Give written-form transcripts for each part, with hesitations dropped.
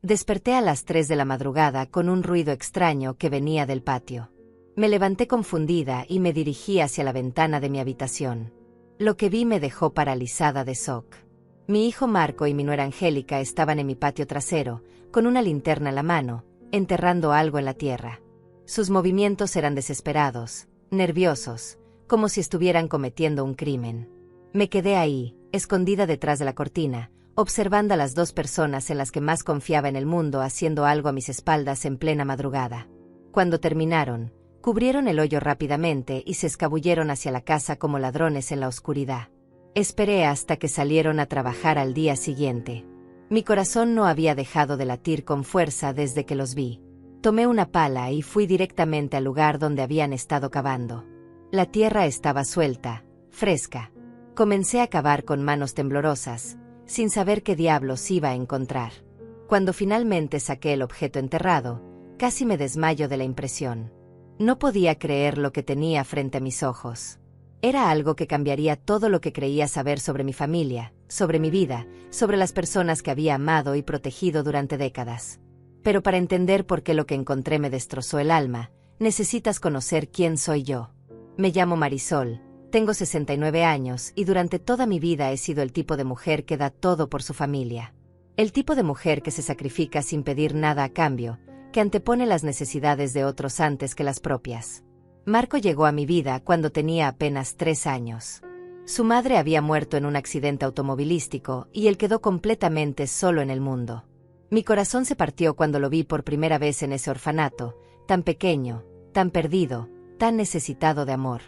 Desperté a las 3 de la madrugada con un ruido extraño que venía del patio. Me levanté confundida y me dirigí hacia la ventana de mi habitación. Lo que vi me dejó paralizada de shock. Mi hijo Marco y mi nuera Angélica estaban en mi patio trasero, con una linterna en la mano, enterrando algo en la tierra. Sus movimientos eran desesperados, nerviosos, como si estuvieran cometiendo un crimen. Me quedé ahí, escondida detrás de la cortina, observando a las dos personas en las que más confiaba en el mundo haciendo algo a mis espaldas en plena madrugada. Cuando terminaron, cubrieron el hoyo rápidamente y se escabulleron hacia la casa como ladrones en la oscuridad. Esperé hasta que salieron a trabajar al día siguiente. Mi corazón no había dejado de latir con fuerza desde que los vi. Tomé una pala y fui directamente al lugar donde habían estado cavando. La tierra estaba suelta, fresca. Comencé a cavar con manos temblorosas, sin saber qué diablos iba a encontrar. Cuando finalmente saqué el objeto enterrado, casi me desmayo de la impresión. No podía creer lo que tenía frente a mis ojos. Era algo que cambiaría todo lo que creía saber sobre mi familia, sobre mi vida, sobre las personas que había amado y protegido durante décadas. Pero para entender por qué lo que encontré me destrozó el alma, necesitas conocer quién soy yo. Me llamo Marisol, tengo 69 años y durante toda mi vida he sido el tipo de mujer que da todo por su familia. El tipo de mujer que se sacrifica sin pedir nada a cambio, que antepone las necesidades de otros antes que las propias. Marco llegó a mi vida cuando tenía apenas 3 años. Su madre había muerto en un accidente automovilístico y él quedó completamente solo en el mundo. Mi corazón se partió cuando lo vi por primera vez en ese orfanato, tan pequeño, tan perdido, tan necesitado de amor.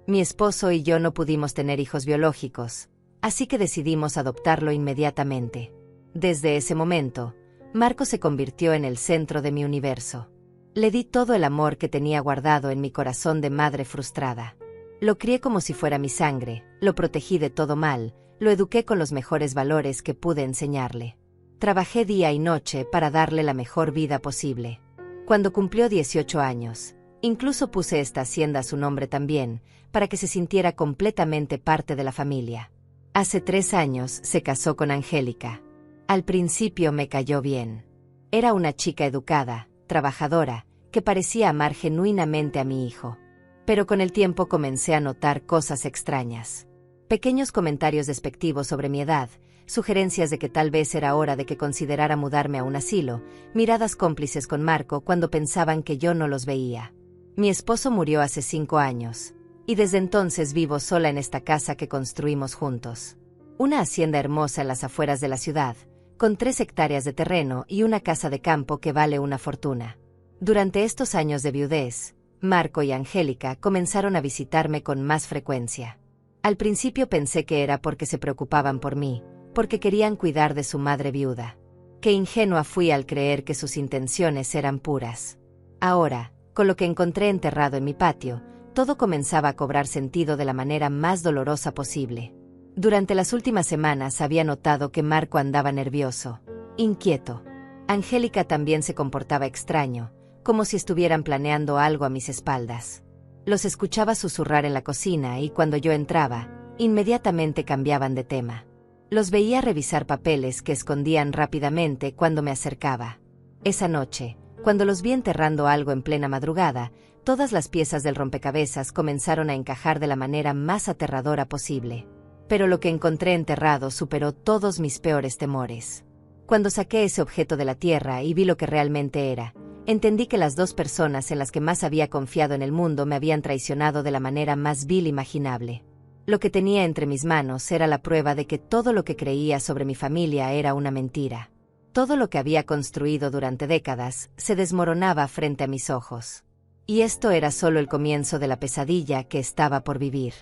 Mi esposo y yo no pudimos tener hijos biológicos, así que decidimos adoptarlo inmediatamente. Desde ese momento, Marco se convirtió en el centro de mi universo. Le di todo el amor que tenía guardado en mi corazón de madre frustrada. Lo crié como si fuera mi sangre, lo protegí de todo mal, lo eduqué con los mejores valores que pude enseñarle. Trabajé día y noche para darle la mejor vida posible. Cuando cumplió 18 años, incluso puse esta hacienda a su nombre también, para que se sintiera completamente parte de la familia. Hace 3 años se casó con Angélica. Al principio me cayó bien. Era una chica educada, trabajadora, que parecía amar genuinamente a mi hijo. Pero con el tiempo comencé a notar cosas extrañas. Pequeños comentarios despectivos sobre mi edad, sugerencias de que tal vez era hora de que considerara mudarme a un asilo, miradas cómplices con Marco cuando pensaban que yo no los veía. Mi esposo murió hace 5 años, y desde entonces vivo sola en esta casa que construimos juntos. Una hacienda hermosa en las afueras de la ciudad, con 3 hectáreas de terreno y una casa de campo que vale una fortuna. Durante estos años de viudez, Marco y Angélica comenzaron a visitarme con más frecuencia. Al principio pensé que era porque se preocupaban por mí, porque querían cuidar de su madre viuda. Qué ingenua fui al creer que sus intenciones eran puras. Ahora, con lo que encontré enterrado en mi patio, todo comenzaba a cobrar sentido de la manera más dolorosa posible. Durante las últimas semanas había notado que Marco andaba nervioso, inquieto. Angélica también se comportaba extraño, como si estuvieran planeando algo a mis espaldas. Los escuchaba susurrar en la cocina y cuando yo entraba, inmediatamente cambiaban de tema. Los veía revisar papeles que escondían rápidamente cuando me acercaba. Esa noche, cuando los vi enterrando algo en plena madrugada, todas las piezas del rompecabezas comenzaron a encajar de la manera más aterradora posible. Pero lo que encontré enterrado superó todos mis peores temores. Cuando saqué ese objeto de la tierra y vi lo que realmente era, entendí que las 2 personas en las que más había confiado en el mundo me habían traicionado de la manera más vil imaginable. Lo que tenía entre mis manos era la prueba de que todo lo que creía sobre mi familia era una mentira. Todo lo que había construido durante décadas se desmoronaba frente a mis ojos. Y esto era solo el comienzo de la pesadilla que estaba por vivir.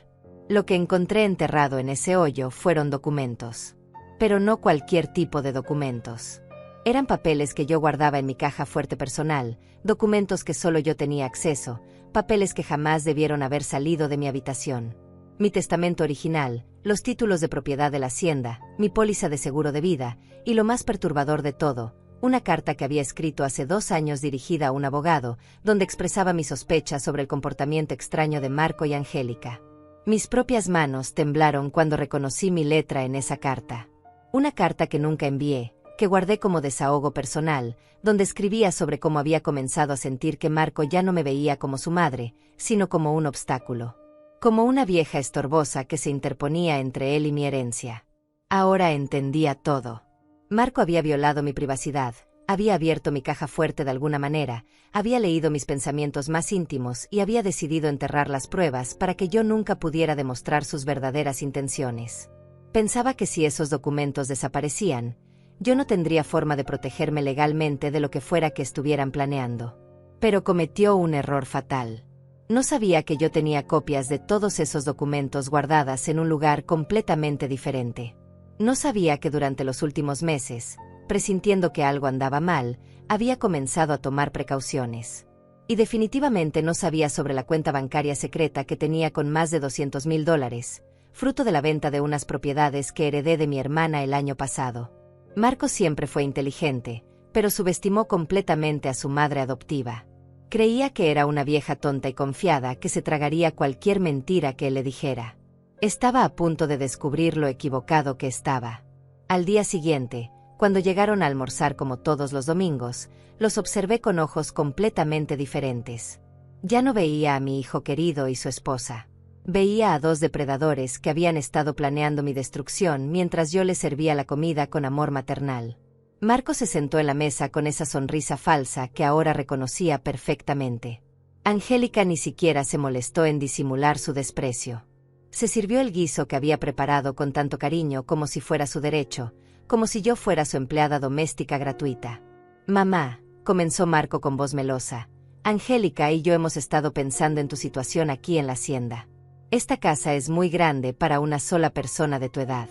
Lo que encontré enterrado en ese hoyo fueron documentos. Pero no cualquier tipo de documentos. Eran papeles que yo guardaba en mi caja fuerte personal, documentos que solo yo tenía acceso, papeles que jamás debieron haber salido de mi habitación. Mi testamento original, los títulos de propiedad de la hacienda, mi póliza de seguro de vida, y lo más perturbador de todo, una carta que había escrito hace 2 años dirigida a un abogado, donde expresaba mis sospechas sobre el comportamiento extraño de Marco y Angélica. Mis propias manos temblaron cuando reconocí mi letra en esa carta. Una carta que nunca envié, que guardé como desahogo personal, donde escribía sobre cómo había comenzado a sentir que Marco ya no me veía como su madre, sino como un obstáculo. Como una vieja estorbosa que se interponía entre él y mi herencia. Ahora entendía todo. Marco había violado mi privacidad, había abierto mi caja fuerte de alguna manera, había leído mis pensamientos más íntimos y había decidido enterrar las pruebas para que yo nunca pudiera demostrar sus verdaderas intenciones. Pensaba que si esos documentos desaparecían, yo no tendría forma de protegerme legalmente de lo que fuera que estuvieran planeando. Pero cometió un error fatal. No sabía que yo tenía copias de todos esos documentos guardadas en un lugar completamente diferente. No sabía que durante los últimos meses, presintiendo que algo andaba mal, había comenzado a tomar precauciones. Y definitivamente no sabía sobre la cuenta bancaria secreta que tenía con más de $200,000, fruto de la venta de unas propiedades que heredé de mi hermana el año pasado. Marco siempre fue inteligente, pero subestimó completamente a su madre adoptiva. Creía que era una vieja tonta y confiada que se tragaría cualquier mentira que él le dijera. Estaba a punto de descubrir lo equivocado que estaba. Al día siguiente, cuando llegaron a almorzar como todos los domingos, los observé con ojos completamente diferentes. Ya no veía a mi hijo querido y su esposa. Veía a dos depredadores que habían estado planeando mi destrucción mientras yo les servía la comida con amor maternal. Marco se sentó en la mesa con esa sonrisa falsa que ahora reconocía perfectamente. Angélica ni siquiera se molestó en disimular su desprecio. Se sirvió el guiso que había preparado con tanto cariño como si fuera su derecho, como si yo fuera su empleada doméstica gratuita. «Mamá», comenzó Marco con voz melosa, «Angélica y yo hemos estado pensando en tu situación aquí en la hacienda. Esta casa es muy grande para una sola persona de tu edad.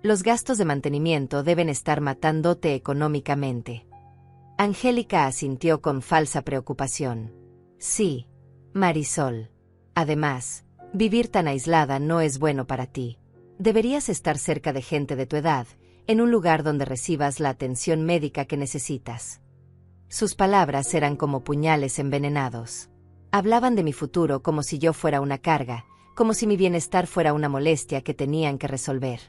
Los gastos de mantenimiento deben estar matándote económicamente». Angélica asintió con falsa preocupación. «Sí, Marisol. Además, vivir tan aislada no es bueno para ti. Deberías estar cerca de gente de tu edad, en un lugar donde recibas la atención médica que necesitas». Sus palabras eran como puñales envenenados. Hablaban de mi futuro como si yo fuera una carga, como si mi bienestar fuera una molestia que tenían que resolver.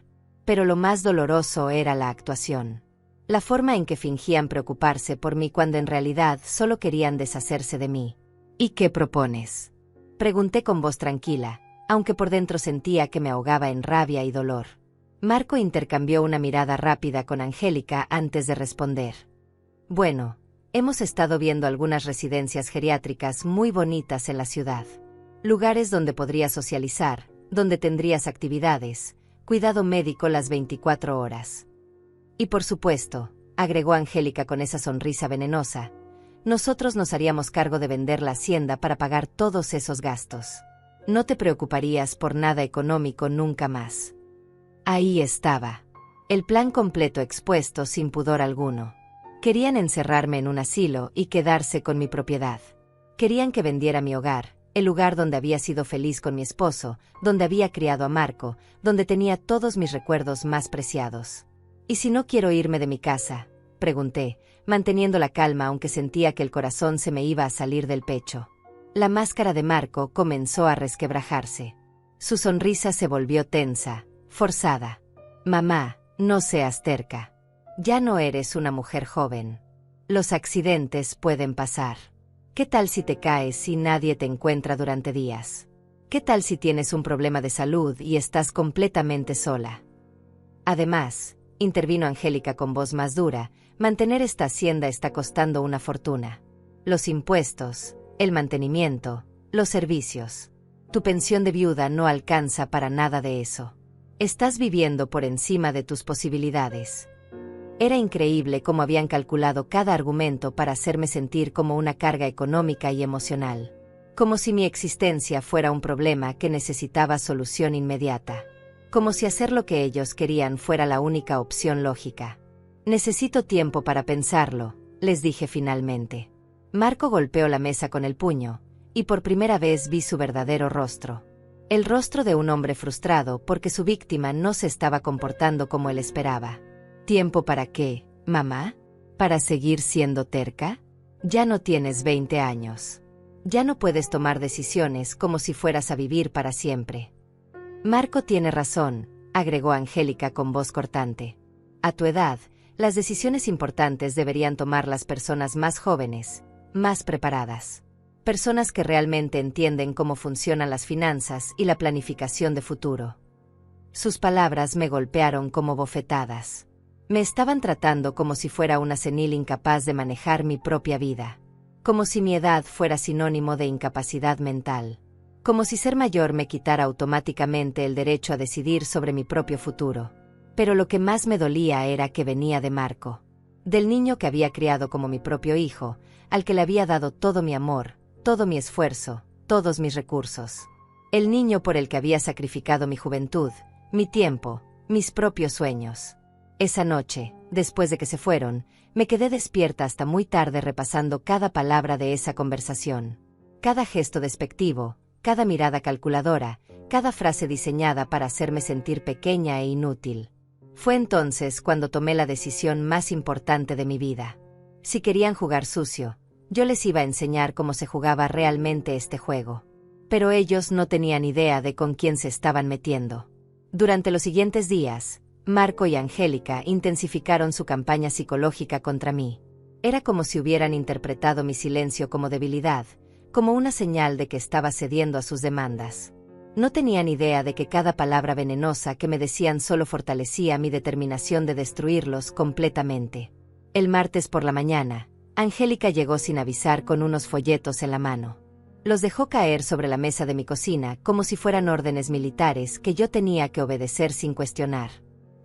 Pero lo más doloroso era la actuación. La forma en que fingían preocuparse por mí cuando en realidad solo querían deshacerse de mí. «¿Y qué propones?», pregunté con voz tranquila, aunque por dentro sentía que me ahogaba en rabia y dolor. Marco intercambió una mirada rápida con Angélica antes de responder. «Bueno, hemos estado viendo algunas residencias geriátricas muy bonitas en la ciudad. Lugares donde podrías socializar, donde tendrías actividades, cuidado médico las 24 horas. Y por supuesto», agregó Angélica con esa sonrisa venenosa, «nosotros nos haríamos cargo de vender la hacienda para pagar todos esos gastos. No te preocuparías por nada económico nunca más». Ahí estaba. El plan completo expuesto sin pudor alguno. Querían encerrarme en un asilo y quedarse con mi propiedad. Querían que vendiera mi hogar, el lugar donde había sido feliz con mi esposo, donde había criado a Marco, donde tenía todos mis recuerdos más preciados. «¿Y si no quiero irme de mi casa?», pregunté, manteniendo la calma aunque sentía que el corazón se me iba a salir del pecho. La máscara de Marco comenzó a resquebrajarse. Su sonrisa se volvió tensa, forzada. «Mamá, no seas terca. Ya no eres una mujer joven. Los accidentes pueden pasar. ¿Qué tal si te caes y nadie te encuentra durante días? ¿Qué tal si tienes un problema de salud y estás completamente sola? Además», intervino Angélica con voz más dura, «mantener esta hacienda está costando una fortuna. Los impuestos, el mantenimiento, los servicios. Tu pensión de viuda no alcanza para nada de eso. Estás viviendo por encima de tus posibilidades». Era increíble cómo habían calculado cada argumento para hacerme sentir como una carga económica y emocional. Como si mi existencia fuera un problema que necesitaba solución inmediata. Como si hacer lo que ellos querían fuera la única opción lógica. «Necesito tiempo para pensarlo», les dije finalmente. Marco golpeó la mesa con el puño, y por primera vez vi su verdadero rostro. El rostro de un hombre frustrado porque su víctima no se estaba comportando como él esperaba. «¿Tiempo para qué, mamá? ¿Para seguir siendo terca? Ya no tienes 20 años. Ya no puedes tomar decisiones como si fueras a vivir para siempre». «Marco tiene razón», agregó Angélica con voz cortante. «A tu edad, Las decisiones importantes deberían tomar las personas más jóvenes, más preparadas. Personas que realmente entienden cómo funcionan las finanzas y la planificación de futuro. Sus palabras me golpearon como bofetadas. Me estaban tratando como si fuera una senil incapaz de manejar mi propia vida. Como si mi edad fuera sinónimo de incapacidad mental. Como si ser mayor me quitara automáticamente el derecho a decidir sobre mi propio futuro. Pero lo que más me dolía era que venía de Marco. Del niño que había criado como mi propio hijo, al que le había dado todo mi amor, todo mi esfuerzo, todos mis recursos. El niño por el que había sacrificado mi juventud, mi tiempo, mis propios sueños. Esa noche, después de que se fueron, me quedé despierta hasta muy tarde repasando cada palabra de esa conversación. Cada gesto despectivo, cada mirada calculadora, cada frase diseñada para hacerme sentir pequeña e inútil. Fue entonces cuando tomé la decisión más importante de mi vida. Si querían jugar sucio, yo les iba a enseñar cómo se jugaba realmente este juego. Pero ellos no tenían idea de con quién se estaban metiendo. Durante los siguientes días, Marco y Angélica intensificaron su campaña psicológica contra mí. Era como si hubieran interpretado mi silencio como debilidad, como una señal de que estaba cediendo a sus demandas. No tenían idea de que cada palabra venenosa que me decían solo fortalecía mi determinación de destruirlos completamente. El martes por la mañana, Angélica llegó sin avisar con unos folletos en la mano. Los dejó caer sobre la mesa de mi cocina como si fueran órdenes militares que yo tenía que obedecer sin cuestionar.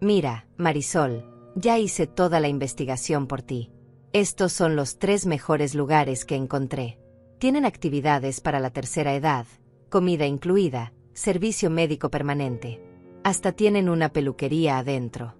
Mira, Marisol, ya hice toda la investigación por ti. Estos son los 3 mejores lugares que encontré. Tienen actividades para la tercera edad, comida incluida, servicio médico permanente. Hasta tienen una peluquería adentro.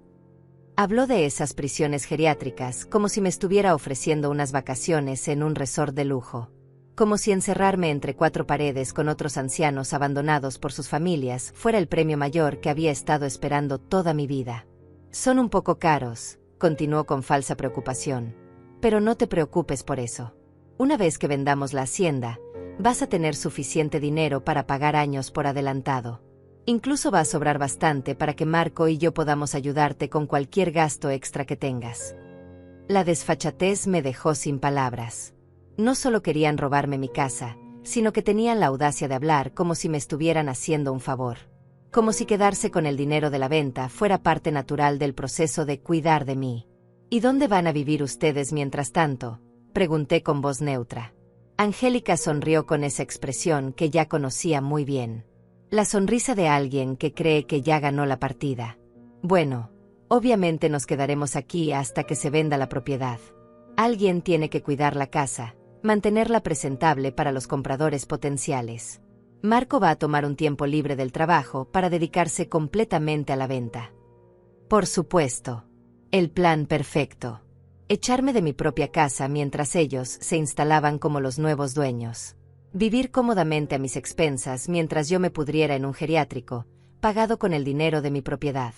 Habló de esas prisiones geriátricas como si me estuviera ofreciendo unas vacaciones en un resort de lujo. Como si encerrarme entre 4 paredes con otros ancianos abandonados por sus familias fuera el premio mayor que había estado esperando toda mi vida. Son un poco caros, continuó con falsa preocupación. Pero no te preocupes por eso. Una vez que vendamos la hacienda, vas a tener suficiente dinero para pagar años por adelantado. Incluso va a sobrar bastante para que Marco y yo podamos ayudarte con cualquier gasto extra que tengas. La desfachatez me dejó sin palabras. No solo querían robarme mi casa, sino que tenían la audacia de hablar como si me estuvieran haciendo un favor. Como si quedarse con el dinero de la venta fuera parte natural del proceso de cuidar de mí. ¿Y dónde van a vivir ustedes mientras tanto?, pregunté con voz neutra. Angélica sonrió con esa expresión que ya conocía muy bien. La sonrisa de alguien que cree que ya ganó la partida. Bueno, obviamente nos quedaremos aquí hasta que se venda la propiedad. Alguien tiene que cuidar la casa, mantenerla presentable para los compradores potenciales. Marco va a tomar un tiempo libre del trabajo para dedicarse completamente a la venta. Por supuesto. El plan perfecto. Echarme de mi propia casa mientras ellos se instalaban como los nuevos dueños. Vivir cómodamente a mis expensas mientras yo me pudriera en un geriátrico, pagado con el dinero de mi propiedad.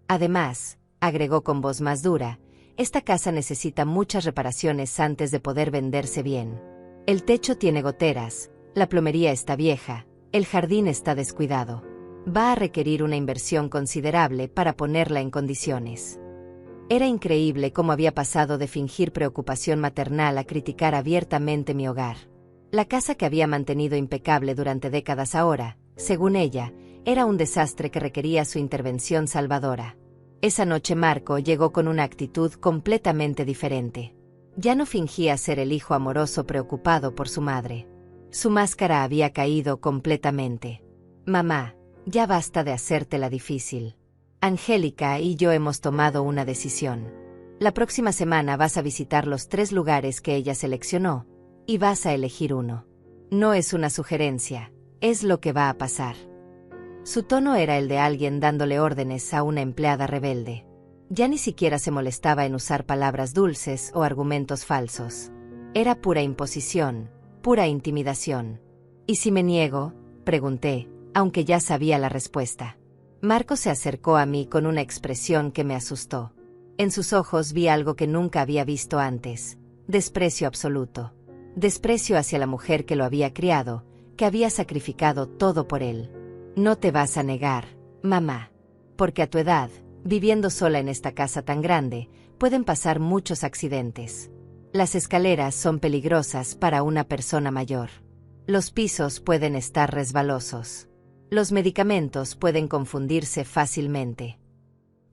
Además, agregó con voz más dura, esta casa necesita muchas reparaciones antes de poder venderse bien. El techo tiene goteras, la plomería está vieja, el jardín está descuidado. Va a requerir una inversión considerable para ponerla en condiciones. Era increíble cómo había pasado de fingir preocupación maternal a criticar abiertamente mi hogar. La casa que había mantenido impecable durante décadas ahora, según ella, era un desastre que requería su intervención salvadora. Esa noche Marco llegó con una actitud completamente diferente. Ya no fingía ser el hijo amoroso preocupado por su madre. Su máscara había caído completamente. Mamá, ya basta de hacértela difícil. Angélica y yo hemos tomado una decisión. La próxima semana vas a visitar los 3 lugares que ella seleccionó, y vas a elegir uno. No es una sugerencia, es lo que va a pasar. Su tono era el de alguien dándole órdenes a una empleada rebelde. Ya ni siquiera se molestaba en usar palabras dulces o argumentos falsos. Era pura imposición, pura intimidación. ¿Y si me niego?, pregunté, aunque ya sabía la respuesta. Marco se acercó a mí con una expresión que me asustó. En sus ojos vi algo que nunca había visto antes: desprecio absoluto. Desprecio hacia la mujer que lo había criado, que había sacrificado todo por él. No te vas a negar, mamá. Porque a tu edad, Viviendo sola en esta casa tan grande, pueden pasar muchos accidentes. Las escaleras son peligrosas para una persona mayor. Los pisos pueden estar resbalosos. Los medicamentos pueden confundirse fácilmente.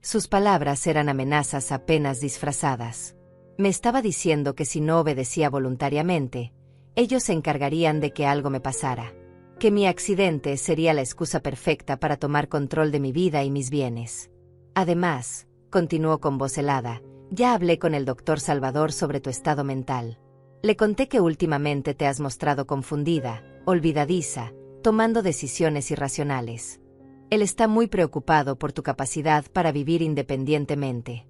Sus palabras eran amenazas apenas disfrazadas. Me estaba diciendo que si no obedecía voluntariamente, ellos se encargarían de que algo me pasara. Que mi accidente sería la excusa perfecta para tomar control de mi vida y mis bienes. Además, continuó con voz helada, ya hablé con el doctor Salvador sobre tu estado mental. Le conté que últimamente te has mostrado confundida, olvidadiza, tomando decisiones irracionales. Él está muy preocupado por tu capacidad para vivir independientemente.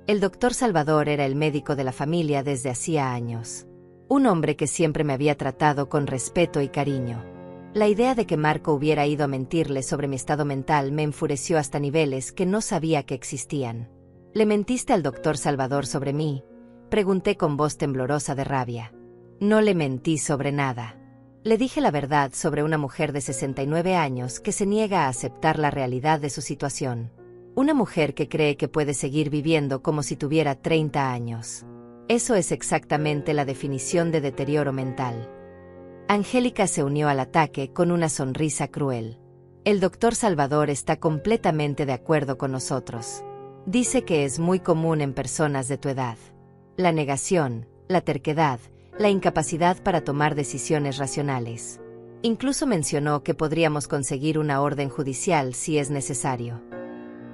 El doctor Salvador era el médico de la familia desde hacía años. Un hombre que siempre me había tratado con respeto y cariño. La idea de que Marco hubiera ido a mentirle sobre mi estado mental me enfureció hasta niveles que no sabía que existían. ¿Le mentiste al doctor Salvador sobre mí?, pregunté con voz temblorosa de rabia. No le mentí sobre nada. Le dije la verdad sobre una mujer de 69 años que se niega a aceptar la realidad de su situación. Una mujer que cree que puede seguir viviendo como si tuviera 30 años. Eso es exactamente la definición de deterioro mental. Angélica se unió al ataque con una sonrisa cruel. El doctor Salvador está completamente de acuerdo con nosotros. Dice que es muy común en personas de tu edad. La negación, la terquedad, la incapacidad para tomar decisiones racionales. Incluso mencionó que podríamos conseguir una orden judicial si es necesario.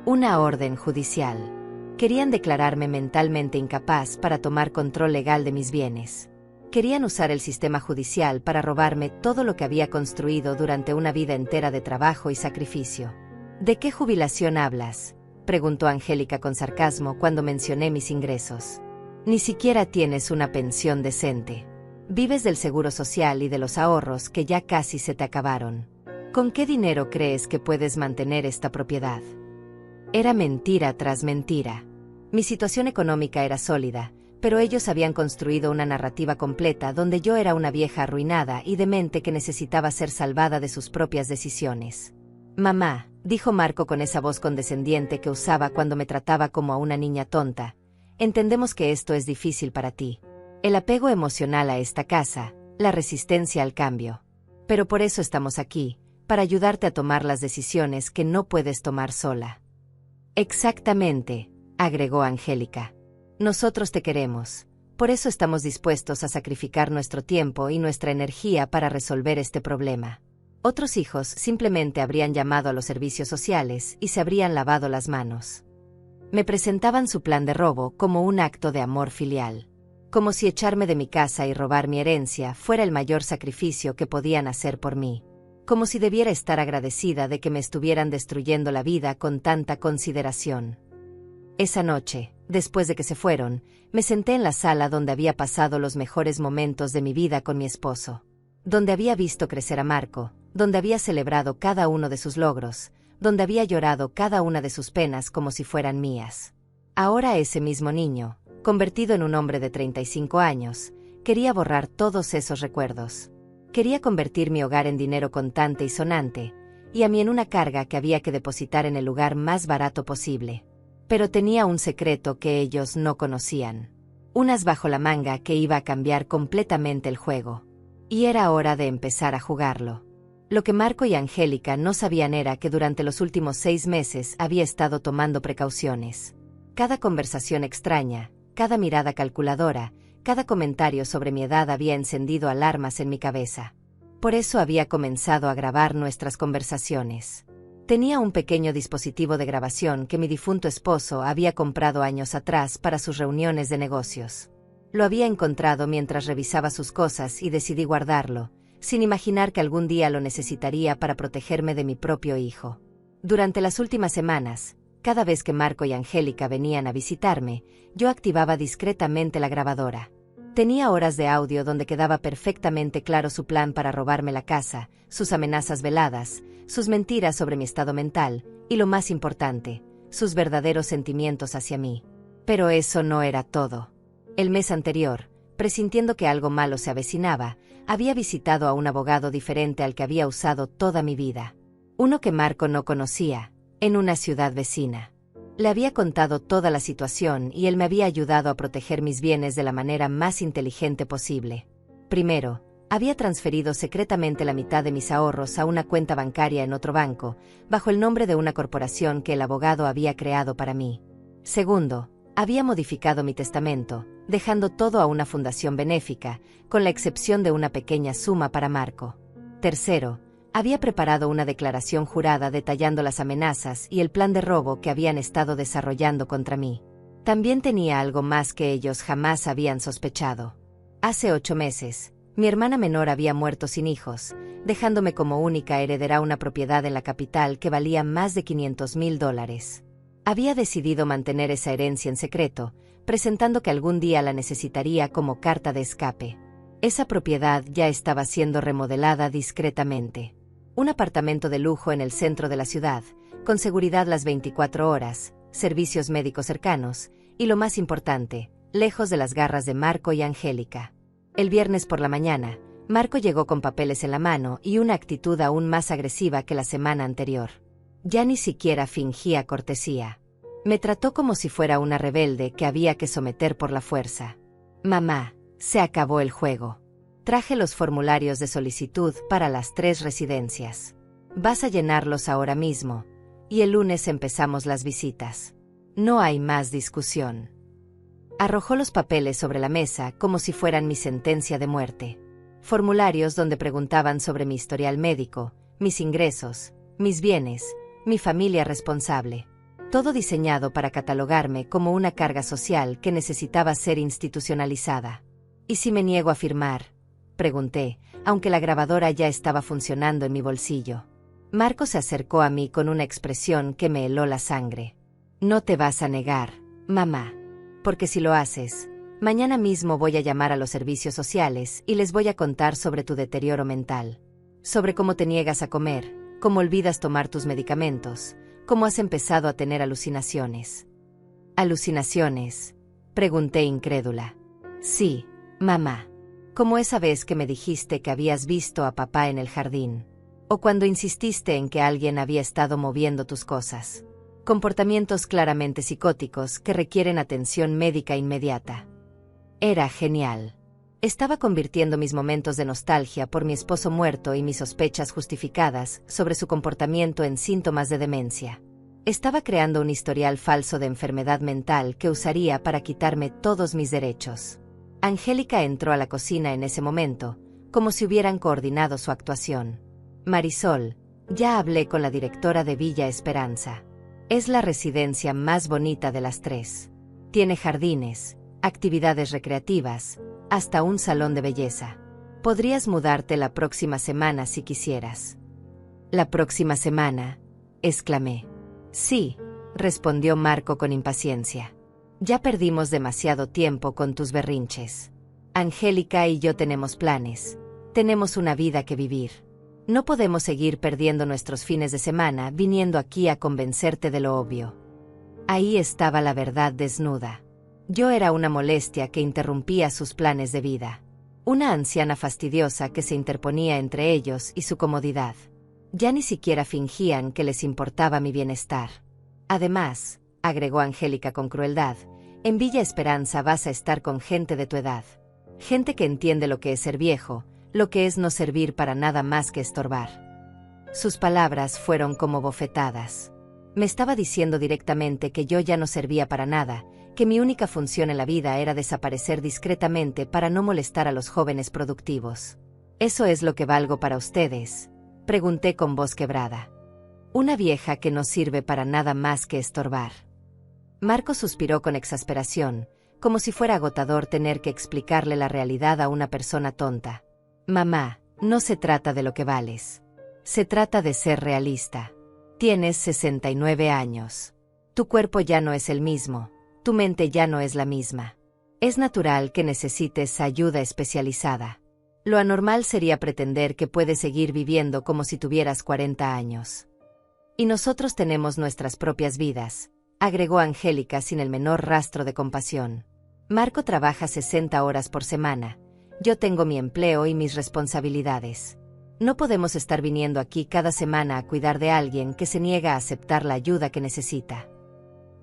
Una orden judicial. Querían declararme mentalmente incapaz para tomar control legal de mis bienes. Querían usar el sistema judicial para robarme todo lo que había construido durante una vida entera de trabajo y sacrificio. ¿De qué jubilación hablas?, preguntó Angélica con sarcasmo cuando mencioné mis ingresos. Ni siquiera tienes una pensión decente. Vives del seguro social y de los ahorros que ya casi se te acabaron. ¿Con qué dinero crees que puedes mantener esta propiedad? Era mentira tras mentira. Mi situación económica era sólida, pero ellos habían construido una narrativa completa donde yo era una vieja arruinada y demente que necesitaba ser salvada de sus propias decisiones. Mamá, dijo Marco con esa voz condescendiente que usaba cuando me trataba como a una niña tonta, entendemos que esto es difícil para ti. El apego emocional a esta casa, la resistencia al cambio. Pero por eso estamos aquí, para ayudarte a tomar las decisiones que no puedes tomar sola. Exactamente, agregó Angélica. Nosotros te queremos, por eso estamos dispuestos a sacrificar nuestro tiempo y nuestra energía para resolver este problema. Otros hijos simplemente habrían llamado a los servicios sociales y se habrían lavado las manos. Me presentaban su plan de robo como un acto de amor filial. Como si echarme de mi casa y robar mi herencia fuera el mayor sacrificio que podían hacer por mí. Como si debiera estar agradecida de que me estuvieran destruyendo la vida con tanta consideración. Esa noche, después de que se fueron, me senté en la sala donde había pasado los mejores momentos de mi vida con mi esposo. Donde había visto crecer a Marco, donde había celebrado cada uno de sus logros, donde había llorado cada una de sus penas como si fueran mías. Ahora ese mismo niño, convertido en un hombre de 35 años, quería borrar todos esos recuerdos. Quería convertir mi hogar en dinero contante y sonante, y a mí en una carga que había que depositar en el lugar más barato posible. Pero tenía un secreto que ellos no conocían. Un as bajo la manga que iba a cambiar completamente el juego. Y era hora de empezar a jugarlo. Lo que Marco y Angélica no sabían era que durante los últimos 6 meses había estado tomando precauciones. Cada conversación extraña, cada mirada calculadora, cada comentario sobre mi edad había encendido alarmas en mi cabeza. Por eso había comenzado a grabar nuestras conversaciones. Tenía un pequeño dispositivo de grabación que mi difunto esposo había comprado años atrás para sus reuniones de negocios. Lo había encontrado mientras revisaba sus cosas y decidí guardarlo, sin imaginar que algún día lo necesitaría para protegerme de mi propio hijo. Durante las últimas semanas, cada vez que Marco y Angélica venían a visitarme, yo activaba discretamente la grabadora. Tenía horas de audio donde quedaba perfectamente claro su plan para robarme la casa, sus amenazas veladas, sus mentiras sobre mi estado mental, y lo más importante, sus verdaderos sentimientos hacia mí. Pero eso no era todo. El mes anterior, presintiendo que algo malo se avecinaba, había visitado a un abogado diferente al que había usado toda mi vida. Uno que Marco no conocía, en una ciudad vecina. Le había contado toda la situación y él me había ayudado a proteger mis bienes de la manera más inteligente posible. Primero, había transferido secretamente la mitad de mis ahorros a una cuenta bancaria en otro banco, bajo el nombre de una corporación que el abogado había creado para mí. Segundo, había modificado mi testamento, dejando todo a una fundación benéfica, con la excepción de una pequeña suma para Marco. Tercero, había preparado una declaración jurada detallando las amenazas y el plan de robo que habían estado desarrollando contra mí. También tenía algo más que ellos jamás habían sospechado. Hace 8 meses, mi hermana menor había muerto sin hijos, dejándome como única heredera una propiedad en la capital que valía más de $500,000. Había decidido mantener esa herencia en secreto, presentando que algún día la necesitaría como carta de escape. Esa propiedad ya estaba siendo remodelada discretamente. Un apartamento de lujo en el centro de la ciudad, con seguridad las 24 horas, servicios médicos cercanos, y lo más importante, lejos de las garras de Marco y Angélica. El viernes por la mañana, Marco llegó con papeles en la mano y una actitud aún más agresiva que la semana anterior. Ya ni siquiera fingía cortesía. Me trató como si fuera una rebelde que había que someter por la fuerza. Mamá, se acabó el juego. Traje los formularios de solicitud para las 3 residencias. Vas a llenarlos ahora mismo, y el lunes empezamos las visitas. No hay más discusión. Arrojó los papeles sobre la mesa como si fueran mi sentencia de muerte. Formularios donde preguntaban sobre mi historial médico, mis ingresos, mis bienes, mi familia responsable. Todo diseñado para catalogarme como una carga social que necesitaba ser institucionalizada. ¿Y si me niego a firmar?, pregunté, aunque la grabadora ya estaba funcionando en mi bolsillo. Marco se acercó a mí con una expresión que me heló la sangre. No te vas a negar, mamá. Porque si lo haces, mañana mismo voy a llamar a los servicios sociales y les voy a contar sobre tu deterioro mental. Sobre cómo te niegas a comer, cómo olvidas tomar tus medicamentos, cómo has empezado a tener alucinaciones. ¿Alucinaciones?, pregunté incrédula. Sí, mamá. Como esa vez que me dijiste que habías visto a papá en el jardín. O cuando insististe en que alguien había estado moviendo tus cosas. Comportamientos claramente psicóticos que requieren atención médica inmediata. Era genial. Estaba convirtiendo mis momentos de nostalgia por mi esposo muerto y mis sospechas justificadas sobre su comportamiento en síntomas de demencia. Estaba creando un historial falso de enfermedad mental que usaría para quitarme todos mis derechos. Angélica entró a la cocina en ese momento, como si hubieran coordinado su actuación. Marisol, ya hablé con la directora de Villa Esperanza. Es la residencia más bonita de las 3. Tiene jardines, actividades recreativas, hasta un salón de belleza. Podrías mudarte la próxima semana si quisieras. ¿La próxima semana?, exclamé. Sí, respondió Marco con impaciencia. Ya perdimos demasiado tiempo con tus berrinches. Angélica y yo tenemos planes. Tenemos una vida que vivir. No podemos seguir perdiendo nuestros fines de semana viniendo aquí a convencerte de lo obvio. Ahí estaba la verdad desnuda. Yo era una molestia que interrumpía sus planes de vida. Una anciana fastidiosa que se interponía entre ellos y su comodidad. Ya ni siquiera fingían que les importaba mi bienestar. Además, agregó Angélica con crueldad, en Villa Esperanza vas a estar con gente de tu edad. Gente que entiende lo que es ser viejo, lo que es no servir para nada más que estorbar. Sus palabras fueron como bofetadas. Me estaba diciendo directamente que yo ya no servía para nada, que mi única función en la vida era desaparecer discretamente para no molestar a los jóvenes productivos. ¿Eso es lo que valgo para ustedes?, pregunté con voz quebrada. Una vieja que no sirve para nada más que estorbar. Marco suspiró con exasperación, como si fuera agotador tener que explicarle la realidad a una persona tonta. Mamá, no se trata de lo que vales. Se trata de ser realista. Tienes 69 años. Tu cuerpo ya no es el mismo, tu mente ya no es la misma. Es natural que necesites ayuda especializada. Lo anormal sería pretender que puedes seguir viviendo como si tuvieras 40 años. Y nosotros tenemos nuestras propias vidas, agregó Angélica sin el menor rastro de compasión. Marco trabaja 60 horas por semana. Yo tengo mi empleo y mis responsabilidades. No podemos estar viniendo aquí cada semana a cuidar de alguien que se niega a aceptar la ayuda que necesita.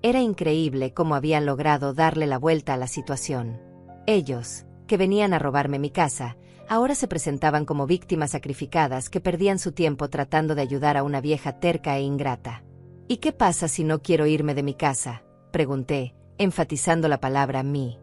Era increíble cómo habían logrado darle la vuelta a la situación. Ellos, que venían a robarme mi casa, ahora se presentaban como víctimas sacrificadas que perdían su tiempo tratando de ayudar a una vieja terca e ingrata. ¿Y qué pasa si no quiero irme de mi casa?, pregunté, enfatizando la palabra mí.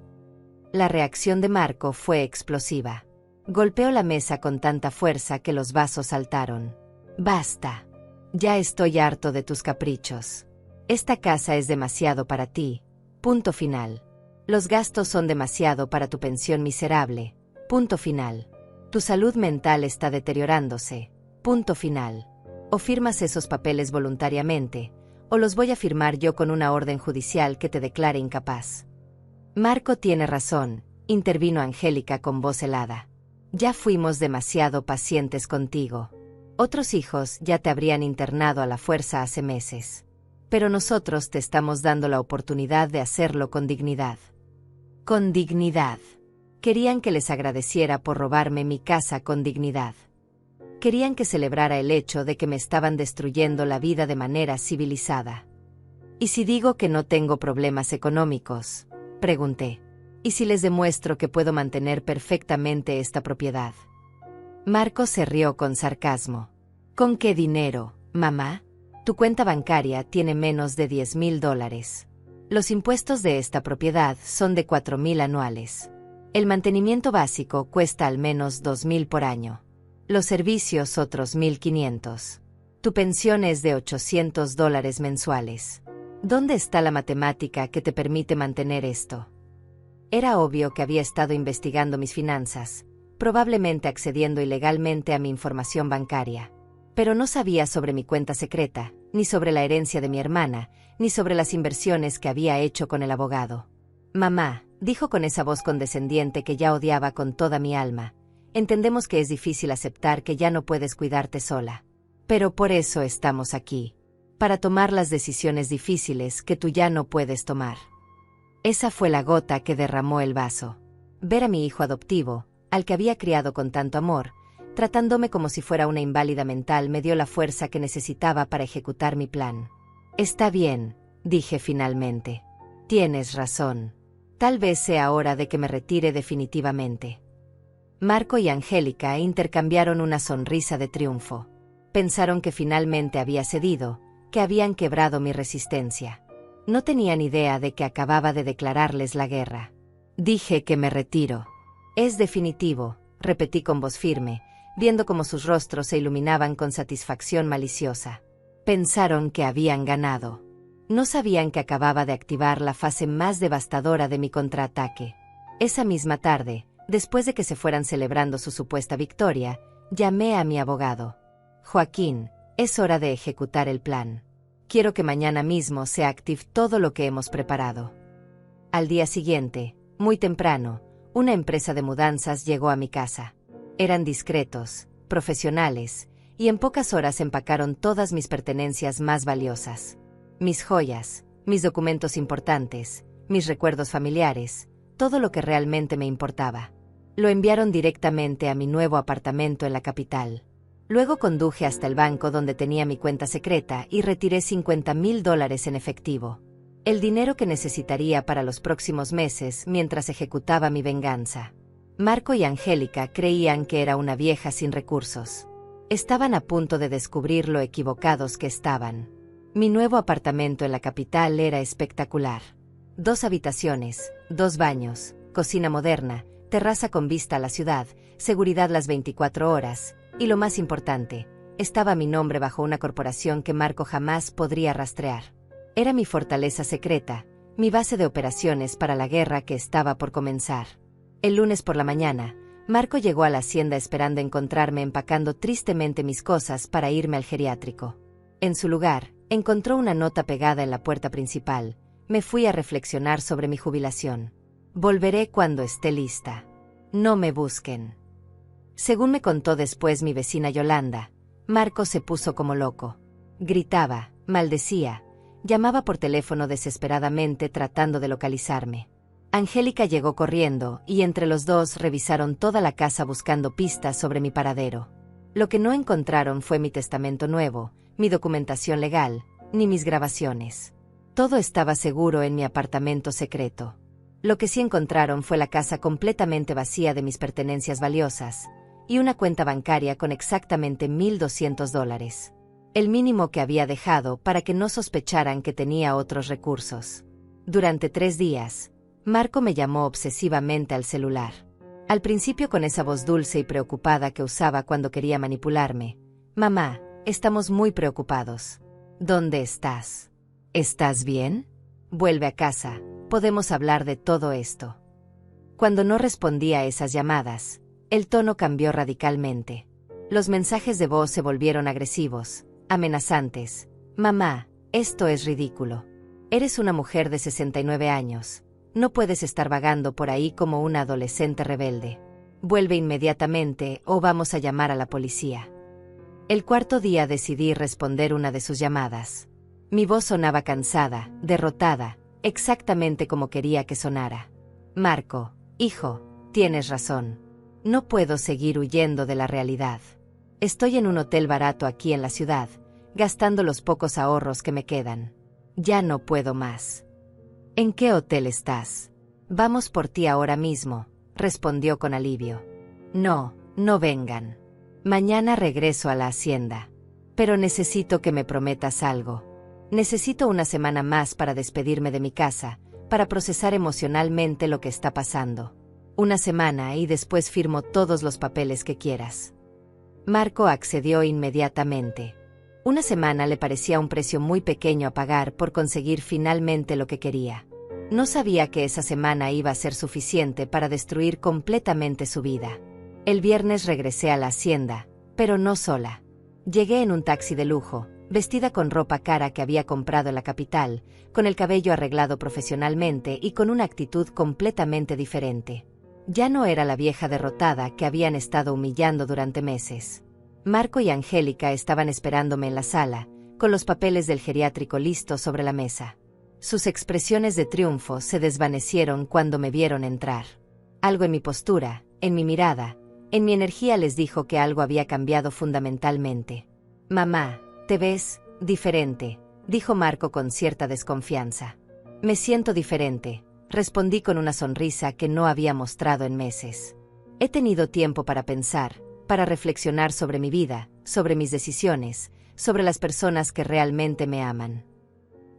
La reacción de Marco fue explosiva. Golpeó la mesa con tanta fuerza que los vasos saltaron. Basta. Ya estoy harto de tus caprichos. Esta casa es demasiado para ti. Punto final. Los gastos son demasiado para tu pensión miserable. Punto final. Tu salud mental está deteriorándose. Punto final. O firmas esos papeles voluntariamente, o los voy a firmar yo con una orden judicial que te declare incapaz. Marco tiene razón, intervino Angélica con voz helada. Ya fuimos demasiado pacientes contigo. Otros hijos ya te habrían internado a la fuerza hace meses. Pero nosotros te estamos dando la oportunidad de hacerlo con dignidad. Con dignidad. Querían que les agradeciera por robarme mi casa con dignidad. Querían que celebrara el hecho de que me estaban destruyendo la vida de manera civilizada. ¿Y si digo que no tengo problemas económicos?, pregunté. ¿Y si les demuestro que puedo mantener perfectamente esta propiedad? Marco se rió con sarcasmo. ¿Con qué dinero, mamá? Tu cuenta bancaria tiene menos de $10,000. Los impuestos de esta propiedad son de $4,000 anuales. El mantenimiento básico cuesta al menos $2,000 por año. Los servicios otros $1,500. Tu pensión es de $800 mensuales. ¿Dónde está la matemática que te permite mantener esto? Era obvio que había estado investigando mis finanzas, probablemente accediendo ilegalmente a mi información bancaria. Pero no sabía sobre mi cuenta secreta, ni sobre la herencia de mi hermana, ni sobre las inversiones que había hecho con el abogado. Mamá, dijo con esa voz condescendiente que ya odiaba con toda mi alma, entendemos que es difícil aceptar que ya no puedes cuidarte sola. Pero por eso estamos aquí. Para tomar las decisiones difíciles que tú ya no puedes tomar. Esa fue la gota que derramó el vaso. Ver a mi hijo adoptivo, al que había criado con tanto amor, tratándome como si fuera una inválida mental, me dio la fuerza que necesitaba para ejecutar mi plan. Está bien, dije finalmente. Tienes razón. Tal vez sea hora de que me retire definitivamente. Marco y Angélica intercambiaron una sonrisa de triunfo. Pensaron que finalmente había cedido, que habían quebrado mi resistencia. No tenían idea de que acababa de declararles la guerra. Dije que me retiro. Es definitivo, repetí con voz firme, viendo cómo sus rostros se iluminaban con satisfacción maliciosa. Pensaron que habían ganado. No sabían que acababa de activar la fase más devastadora de mi contraataque. Esa misma tarde, después de que se fueran celebrando su supuesta victoria, llamé a mi abogado. Joaquín, es hora de ejecutar el plan. Quiero que mañana mismo se active todo lo que hemos preparado. Al día siguiente, muy temprano, una empresa de mudanzas llegó a mi casa. Eran discretos, profesionales, y en pocas horas empacaron todas mis pertenencias más valiosas. Mis joyas, mis documentos importantes, mis recuerdos familiares, todo lo que realmente me importaba. Lo enviaron directamente a mi nuevo apartamento en la capital. Luego conduje hasta el banco donde tenía mi cuenta secreta y retiré $50,000 en efectivo. El dinero que necesitaría para los próximos meses mientras ejecutaba mi venganza. Marco y Angélica creían que era una vieja sin recursos. Estaban a punto de descubrir lo equivocados que estaban. Mi nuevo apartamento en la capital era espectacular. 2 habitaciones, 2 baños, cocina moderna, terraza con vista a la ciudad, seguridad las 24 horas, y lo más importante, estaba mi nombre bajo una corporación que Marco jamás podría rastrear. Era mi fortaleza secreta, mi base de operaciones para la guerra que estaba por comenzar. El lunes por la mañana, Marco llegó a la hacienda esperando encontrarme empacando tristemente mis cosas para irme al geriátrico. En su lugar, encontró una nota pegada en la puerta principal. Me fui a reflexionar sobre mi jubilación. Volveré cuando esté lista. No me busquen. Según me contó después mi vecina Yolanda, Marco se puso como loco. Gritaba, maldecía, llamaba por teléfono desesperadamente tratando de localizarme. Angélica llegó corriendo y entre los dos revisaron toda la casa buscando pistas sobre mi paradero. Lo que no encontraron fue mi testamento nuevo, mi documentación legal, ni mis grabaciones. Todo estaba seguro en mi apartamento secreto. Lo que sí encontraron fue la casa completamente vacía de mis pertenencias valiosas, y una cuenta bancaria con exactamente $1,200. El mínimo que había dejado para que no sospecharan que tenía otros recursos. Durante 3 días, Marco me llamó obsesivamente al celular. Al principio con esa voz dulce y preocupada que usaba cuando quería manipularme. Mamá, estamos muy preocupados. ¿Dónde estás? ¿Estás bien? Vuelve a casa, podemos hablar de todo esto. Cuando no respondía a esas llamadas, el tono cambió radicalmente. Los mensajes de voz se volvieron agresivos, amenazantes. Mamá, esto es ridículo. Eres una mujer de 69 años. No puedes estar vagando por ahí como una adolescente rebelde. Vuelve inmediatamente o vamos a llamar a la policía. El cuarto día decidí responder una de sus llamadas. Mi voz sonaba cansada, derrotada, exactamente como quería que sonara. Marco, hijo, tienes razón. No puedo seguir huyendo de la realidad. Estoy en un hotel barato aquí en la ciudad, gastando los pocos ahorros que me quedan. Ya no puedo más. ¿En qué hotel estás? Vamos por ti ahora mismo, respondió con alivio. No, no vengan. Mañana regreso a la hacienda. Pero necesito que me prometas algo. Necesito una semana más para despedirme de mi casa, para procesar emocionalmente lo que está pasando. Una semana y después firmo todos los papeles que quieras. Marco accedió inmediatamente. Una semana le parecía un precio muy pequeño a pagar por conseguir finalmente lo que quería. No sabía que esa semana iba a ser suficiente para destruir completamente su vida. El viernes regresé a la hacienda, pero no sola. Llegué en un taxi de lujo, vestida con ropa cara que había comprado en la capital, con el cabello arreglado profesionalmente y con una actitud completamente diferente. Ya no era la vieja derrotada que habían estado humillando durante meses. Marco y Angélica estaban esperándome en la sala, con los papeles del geriátrico listos sobre la mesa. Sus expresiones de triunfo se desvanecieron cuando me vieron entrar. Algo en mi postura, en mi mirada, en mi energía les dijo que algo había cambiado fundamentalmente. Mamá, te ves diferente, dijo Marco con cierta desconfianza. Me siento diferente, respondí con una sonrisa que no había mostrado en meses. He tenido tiempo para pensar, para reflexionar sobre mi vida, sobre mis decisiones, sobre las personas que realmente me aman.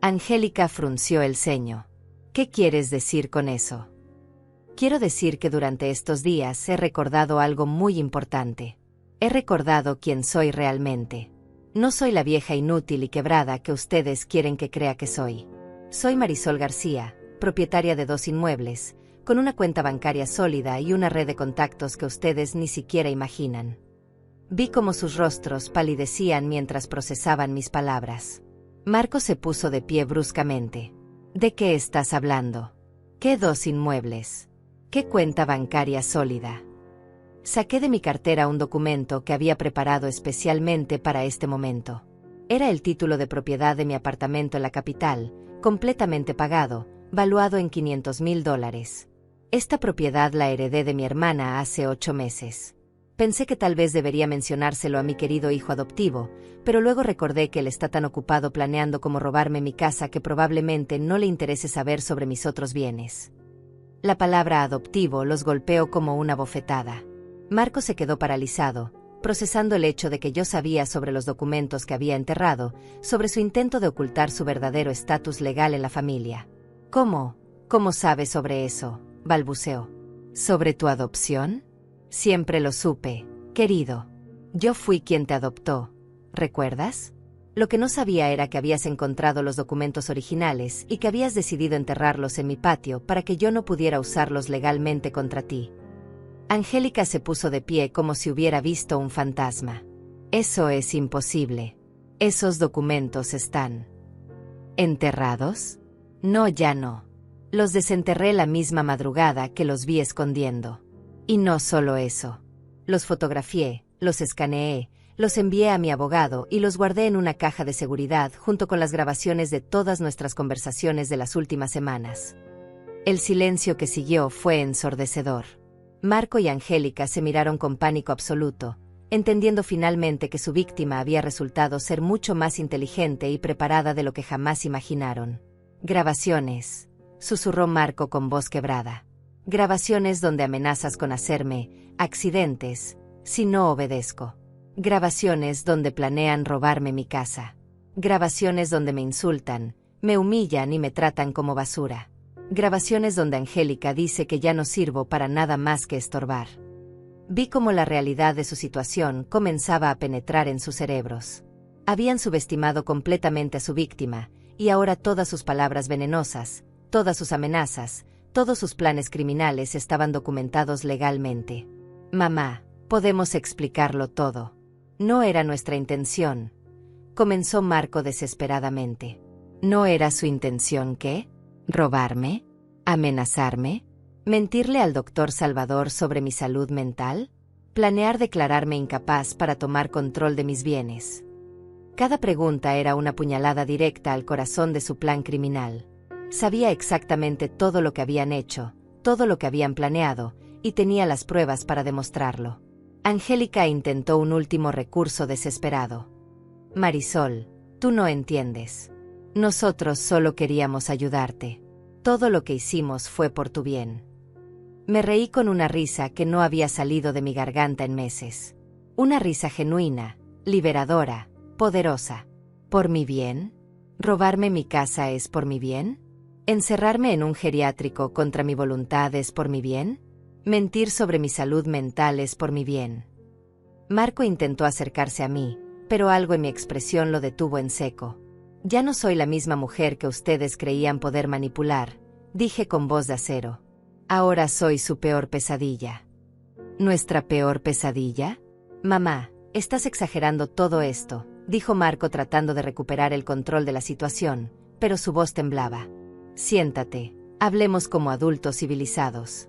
Angélica frunció el ceño. ¿Qué quieres decir con eso? Quiero decir que durante estos días he recordado algo muy importante. He recordado quién soy realmente. No soy la vieja inútil y quebrada que ustedes quieren que crea que soy. Soy Marisol García, propietaria de 2 inmuebles, con una cuenta bancaria sólida y una red de contactos que ustedes ni siquiera imaginan. Vi cómo sus rostros palidecían mientras procesaban mis palabras. Marco se puso de pie bruscamente. ¿De qué estás hablando? ¿Qué 2 inmuebles? ¿Qué cuenta bancaria sólida? Saqué de mi cartera un documento que había preparado especialmente para este momento. Era el título de propiedad de mi apartamento en la capital, completamente pagado, valuado en $500,000. Esta propiedad la heredé de mi hermana hace 8 meses. Pensé que tal vez debería mencionárselo a mi querido hijo adoptivo, pero luego recordé que él está tan ocupado planeando cómo robarme mi casa que probablemente no le interese saber sobre mis otros bienes. La palabra adoptivo los golpeó como una bofetada. Marco se quedó paralizado, procesando el hecho de que yo sabía sobre los documentos que había enterrado, sobre su intento de ocultar su verdadero estatus legal en la familia. ¿Cómo? ¿Cómo sabes sobre eso?, balbuceó. ¿Sobre tu adopción? Siempre lo supe, querido. Yo fui quien te adoptó, ¿recuerdas? Lo que no sabía era que habías encontrado los documentos originales y que habías decidido enterrarlos en mi patio para que yo no pudiera usarlos legalmente contra ti. Angélica se puso de pie como si hubiera visto un fantasma. Eso es imposible. ¿Esos documentos están enterrados? No, ya no. Los desenterré la misma madrugada que los vi escondiendo. Y no solo eso. Los fotografié, los escaneé, los envié a mi abogado y los guardé en una caja de seguridad junto con las grabaciones de todas nuestras conversaciones de las últimas semanas. El silencio que siguió fue ensordecedor. Marco y Angélica se miraron con pánico absoluto, entendiendo finalmente que su víctima había resultado ser mucho más inteligente y preparada de lo que jamás imaginaron. Grabaciones, susurró Marco con voz quebrada. Grabaciones donde amenazas con hacerme accidentes si no obedezco. Grabaciones donde planean robarme mi casa. Grabaciones donde me insultan, me humillan y me tratan como basura. Grabaciones donde Angélica dice que ya no sirvo para nada más que estorbar. Vi cómo la realidad de su situación comenzaba a penetrar en sus cerebros. Habían subestimado completamente a su víctima, y ahora todas sus palabras venenosas, todas sus amenazas, todos sus planes criminales estaban documentados legalmente. Mamá, podemos explicarlo todo. No era nuestra intención. Comenzó Marco desesperadamente. ¿No era su intención qué? ¿Robarme? ¿Amenazarme? ¿Mentirle al doctor Salvador sobre mi salud mental? ¿Planear declararme incapaz para tomar control de mis bienes? Cada pregunta era una puñalada directa al corazón de su plan criminal. Sabía exactamente todo lo que habían hecho, todo lo que habían planeado, y tenía las pruebas para demostrarlo. Angélica intentó un último recurso desesperado. Marisol, tú no entiendes. Nosotros solo queríamos ayudarte. Todo lo que hicimos fue por tu bien. Me reí con una risa que no había salido de mi garganta en meses. Una risa genuina, liberadora, poderosa. ¿Por mi bien? ¿Robarme mi casa es por mi bien? ¿Encerrarme en un geriátrico contra mi voluntad es por mi bien? ¿Mentir sobre mi salud mental es por mi bien? Marco intentó acercarse a mí, pero algo en mi expresión lo detuvo en seco. Ya no soy la misma mujer que ustedes creían poder manipular, dije con voz de acero. Ahora soy su peor pesadilla. ¿Nuestra peor pesadilla? Mamá, estás exagerando todo esto, dijo Marco tratando de recuperar el control de la situación, pero su voz temblaba. Siéntate, hablemos como adultos civilizados.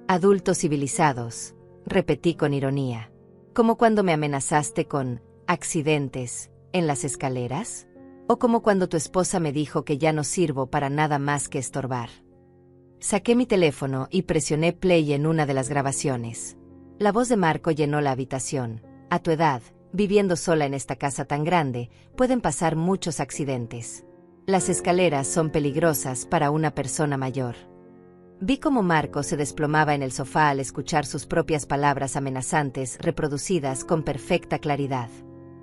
Adultos civilizados, repetí con ironía. ¿Como cuando me amenazaste con accidentes en las escaleras? ¿O como cuando tu esposa me dijo que ya no sirvo para nada más que estorbar? Saqué mi teléfono y presioné play en una de las grabaciones. La voz de Marco llenó la habitación. A tu edad, viviendo sola en esta casa tan grande, pueden pasar muchos accidentes. Las escaleras son peligrosas para una persona mayor. Vi cómo Marco se desplomaba en el sofá al escuchar sus propias palabras amenazantes reproducidas con perfecta claridad.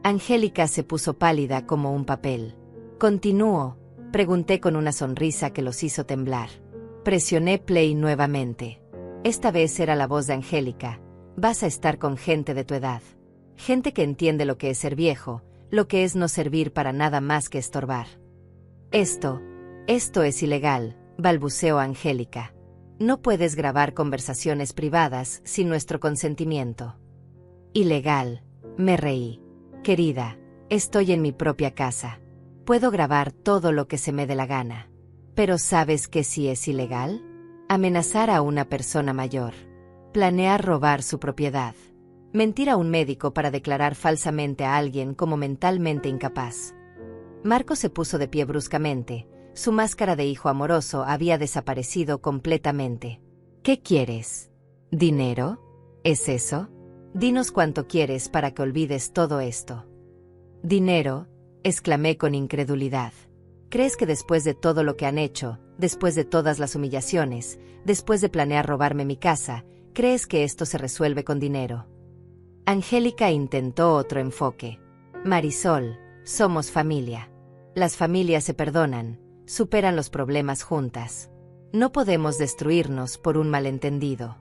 Angélica se puso pálida como un papel. ¿Continúo?, pregunté con una sonrisa que los hizo temblar. Presioné play nuevamente. Esta vez era la voz de Angélica. Vas a estar con gente de tu edad. Gente que entiende lo que es ser viejo, lo que es no servir para nada más que estorbar. Esto es ilegal, balbuceó Angélica. No puedes grabar conversaciones privadas sin nuestro consentimiento. Ilegal, me reí. Querida, estoy en mi propia casa. Puedo grabar todo lo que se me dé la gana. Pero ¿sabes qué sí es ilegal? Amenazar a una persona mayor. Planear robar su propiedad. Mentir a un médico para declarar falsamente a alguien como mentalmente incapaz. Marco se puso de pie bruscamente. Su máscara de hijo amoroso había desaparecido completamente. ¿Qué quieres? ¿Dinero? ¿Es eso? Dinos cuánto quieres para que olvides todo esto. ¿Dinero?, exclamé con incredulidad. ¿Crees que después de todo lo que han hecho, después de todas las humillaciones, después de planear robarme mi casa, crees que esto se resuelve con dinero? Angélica intentó otro enfoque. Marisol, somos familia. Las familias se perdonan, superan los problemas juntas. No podemos destruirnos por un malentendido.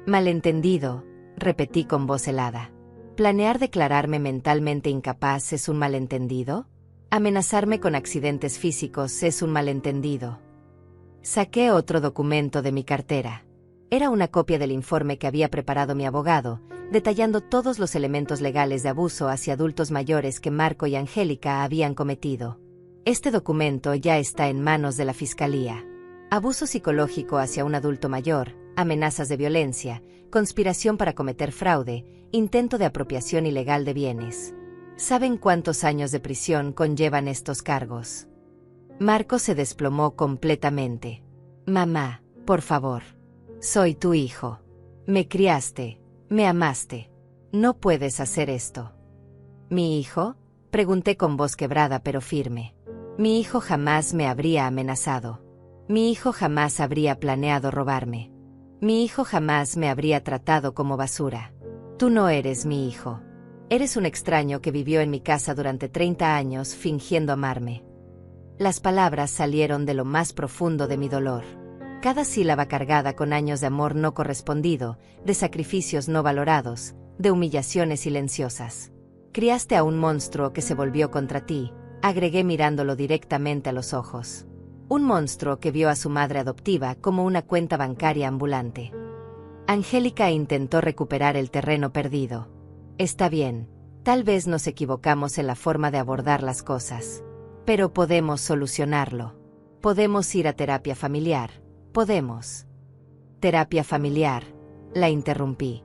Malentendido, repetí con voz helada. ¿Planear declararme mentalmente incapaz es un malentendido? ¿Amenazarme con accidentes físicos es un malentendido? Saqué otro documento de mi cartera. Era una copia del informe que había preparado mi abogado, detallando todos los elementos legales de abuso hacia adultos mayores que Marco y Angélica habían cometido. Este documento ya está en manos de la Fiscalía. Abuso psicológico hacia un adulto mayor, amenazas de violencia, conspiración para cometer fraude, intento de apropiación ilegal de bienes. ¿Saben cuántos años de prisión conllevan estos cargos? Marco se desplomó completamente. Mamá, por favor. Soy tu hijo. Me criaste, me amaste. No puedes hacer esto. ¿Mi hijo?, pregunté con voz quebrada pero firme. Mi hijo jamás me habría amenazado. Mi hijo jamás habría planeado robarme. Mi hijo jamás me habría tratado como basura. Tú no eres mi hijo. Eres un extraño que vivió en mi casa durante 30 años fingiendo amarme. Las palabras salieron de lo más profundo de mi dolor. Cada sílaba cargada con años de amor no correspondido, de sacrificios no valorados, de humillaciones silenciosas. Criaste a un monstruo que se volvió contra ti, agregué mirándolo directamente a los ojos. Un monstruo que vio a su madre adoptiva como una cuenta bancaria ambulante. Angélica intentó recuperar el terreno perdido. Está bien, tal vez nos equivocamos en la forma de abordar las cosas. Pero podemos solucionarlo. Podemos ir a terapia familiar. Podemos. Terapia familiar. La interrumpí.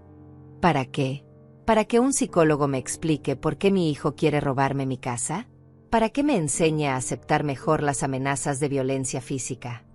¿Para qué? ¿Para que un psicólogo me explique por qué mi hijo quiere robarme mi casa? ¿Para que me enseñe a aceptar mejor las amenazas de violencia física?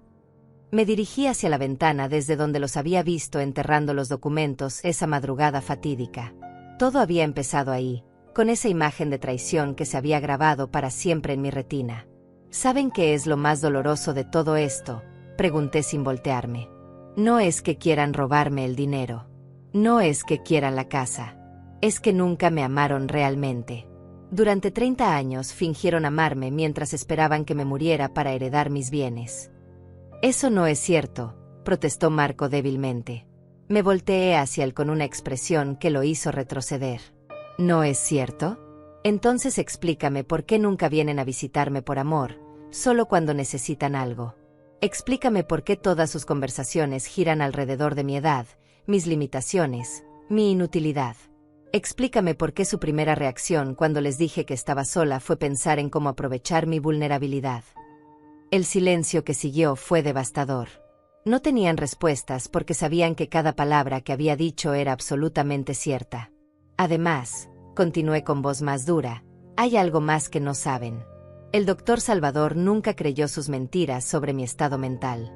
Me dirigí hacia la ventana desde donde los había visto enterrando los documentos esa madrugada fatídica. Todo había empezado ahí, con esa imagen de traición que se había grabado para siempre en mi retina. ¿Saben qué es lo más doloroso de todo esto?, pregunté sin voltearme. No es que quieran robarme el dinero. No es que quieran la casa. Es que nunca me amaron realmente. Durante 30 años fingieron amarme mientras esperaban que me muriera para heredar mis bienes. Eso no es cierto, protestó Marco débilmente. Me volteé hacia él con una expresión que lo hizo retroceder. ¿No es cierto? Entonces explícame por qué nunca vienen a visitarme por amor, solo cuando necesitan algo. Explícame por qué todas sus conversaciones giran alrededor de mi edad, mis limitaciones, mi inutilidad. Explícame por qué su primera reacción cuando les dije que estaba sola fue pensar en cómo aprovechar mi vulnerabilidad. El silencio que siguió fue devastador. No tenían respuestas porque sabían que cada palabra que había dicho era absolutamente cierta. Además, continué con voz más dura, hay algo más que no saben. El doctor Salvador nunca creyó sus mentiras sobre mi estado mental.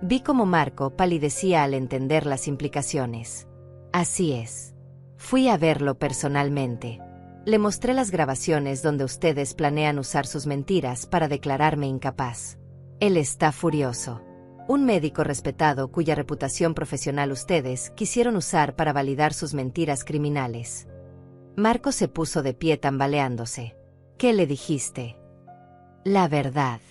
Vi cómo Marco palidecía al entender las implicaciones. Así es. Fui a verlo personalmente. Le mostré las grabaciones donde ustedes planean usar sus mentiras para declararme incapaz. Él está furioso. Un médico respetado cuya reputación profesional ustedes quisieron usar para validar sus mentiras criminales. Marco se puso de pie tambaleándose. ¿Qué le dijiste? La verdad.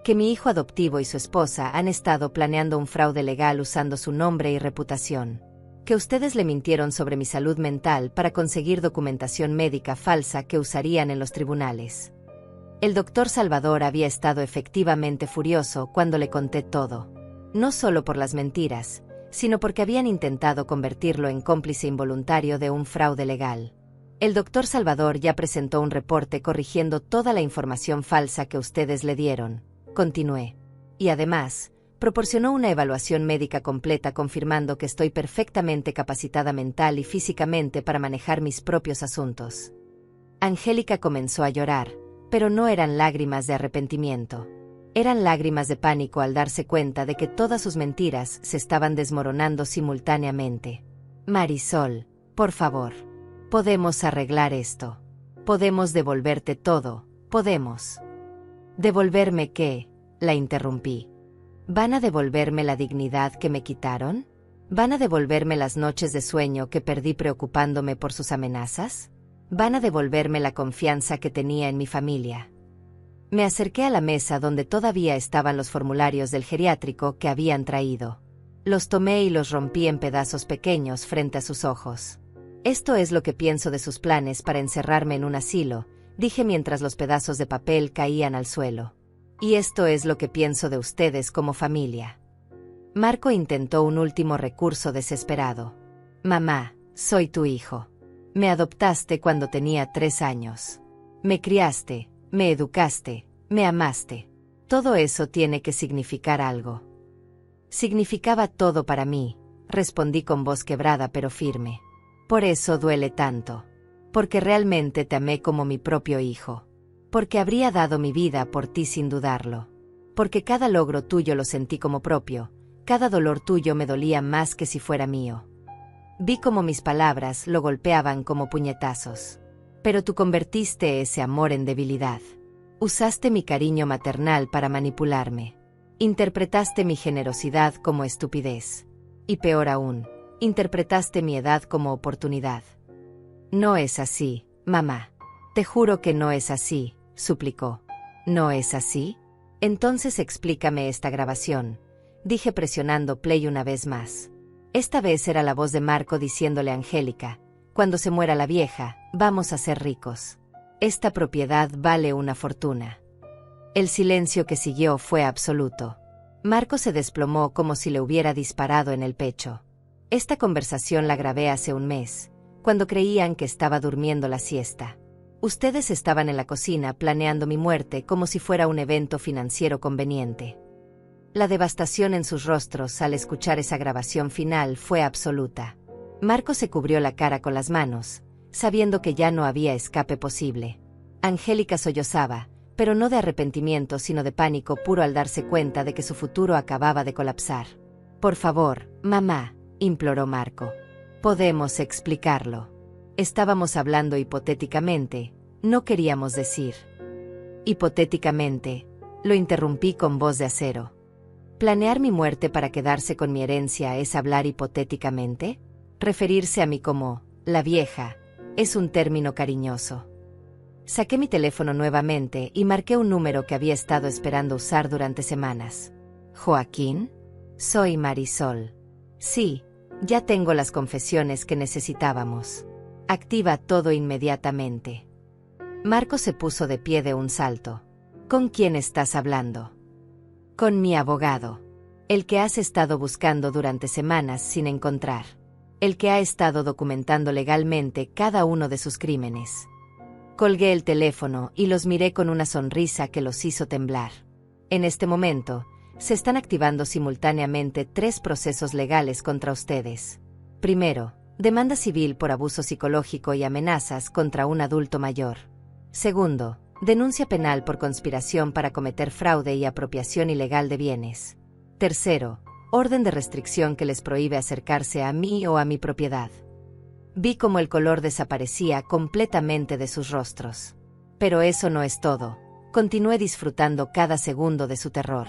Que mi hijo adoptivo y su esposa han estado planeando un fraude legal usando su nombre y reputación. Que ustedes le mintieron sobre mi salud mental para conseguir documentación médica falsa que usarían en los tribunales. El doctor Salvador había estado efectivamente furioso cuando le conté todo. No solo por las mentiras, sino porque habían intentado convertirlo en cómplice involuntario de un fraude legal. El doctor Salvador ya presentó un reporte corrigiendo toda la información falsa que ustedes le dieron, continué. Y además, proporcionó una evaluación médica completa confirmando que estoy perfectamente capacitada mental y físicamente para manejar mis propios asuntos. Angélica comenzó a llorar, pero no eran lágrimas de arrepentimiento. Eran lágrimas de pánico al darse cuenta de que todas sus mentiras se estaban desmoronando simultáneamente. Marisol, por favor. Podemos arreglar esto. Podemos devolverte todo, podemos. ¿Devolverme qué? La interrumpí. ¿Van a devolverme la dignidad que me quitaron? ¿Van a devolverme las noches de sueño que perdí preocupándome por sus amenazas? ¿Van a devolverme la confianza que tenía en mi familia? Me acerqué a la mesa donde todavía estaban los formularios del geriátrico que habían traído. Los tomé y los rompí en pedazos pequeños frente a sus ojos. Esto es lo que pienso de sus planes para encerrarme en un asilo, dije mientras los pedazos de papel caían al suelo. Y esto es lo que pienso de ustedes como familia. Marco intentó un último recurso desesperado. Mamá, soy tu hijo. Me adoptaste cuando tenía 3 años. Me criaste, me educaste, me amaste. Todo eso tiene que significar algo. Significaba todo para mí, respondí con voz quebrada pero firme. Por eso duele tanto. Porque realmente te amé como mi propio hijo. Porque habría dado mi vida por ti sin dudarlo. Porque cada logro tuyo lo sentí como propio, cada dolor tuyo me dolía más que si fuera mío. Vi como mis palabras lo golpeaban como puñetazos. Pero tú convertiste ese amor en debilidad. Usaste mi cariño maternal para manipularme. Interpretaste mi generosidad como estupidez. Y peor aún, interpretaste mi edad como oportunidad. No es así, mamá. Te juro que no es así, suplicó. ¿No es así? Entonces explícame esta grabación, dije presionando play una vez más. Esta vez era la voz de Marco diciéndole a Angélica: cuando se muera la vieja, vamos a ser ricos. Esta propiedad vale una fortuna. El silencio que siguió fue absoluto. Marco se desplomó como si le hubiera disparado en el pecho. Esta conversación la grabé hace un mes, cuando creían que estaba durmiendo la siesta. Ustedes estaban en la cocina planeando mi muerte como si fuera un evento financiero conveniente. La devastación en sus rostros al escuchar esa grabación final fue absoluta. Marco se cubrió la cara con las manos, sabiendo que ya no había escape posible. Angélica sollozaba, pero no de arrepentimiento sino de pánico puro al darse cuenta de que su futuro acababa de colapsar. Por favor, mamá, imploró Marco. Podemos explicarlo. Estábamos hablando hipotéticamente, no queríamos decir. Hipotéticamente, lo interrumpí con voz de acero. ¿Planear mi muerte para quedarse con mi herencia es hablar hipotéticamente? Referirse a mí como la vieja es un término cariñoso. Saqué mi teléfono nuevamente y marqué un número que había estado esperando usar durante semanas. ¿Joaquín? Soy Marisol. Sí, ya tengo las confesiones que necesitábamos. Activa todo inmediatamente. Marco se puso de pie de un salto. ¿Con quién estás hablando? Con mi abogado. El que has estado buscando durante semanas sin encontrar. El que ha estado documentando legalmente cada uno de sus crímenes. Colgué el teléfono y los miré con una sonrisa que los hizo temblar. En este momento, se están activando simultáneamente 3 procesos legales contra ustedes. Primero, demanda civil por abuso psicológico y amenazas contra un adulto mayor. Segundo, denuncia penal por conspiración para cometer fraude y apropiación ilegal de bienes. Tercero, orden de restricción que les prohíbe acercarse a mí o a mi propiedad. Vi cómo el color desaparecía completamente de sus rostros. Pero eso no es todo. Continué disfrutando cada segundo de su terror.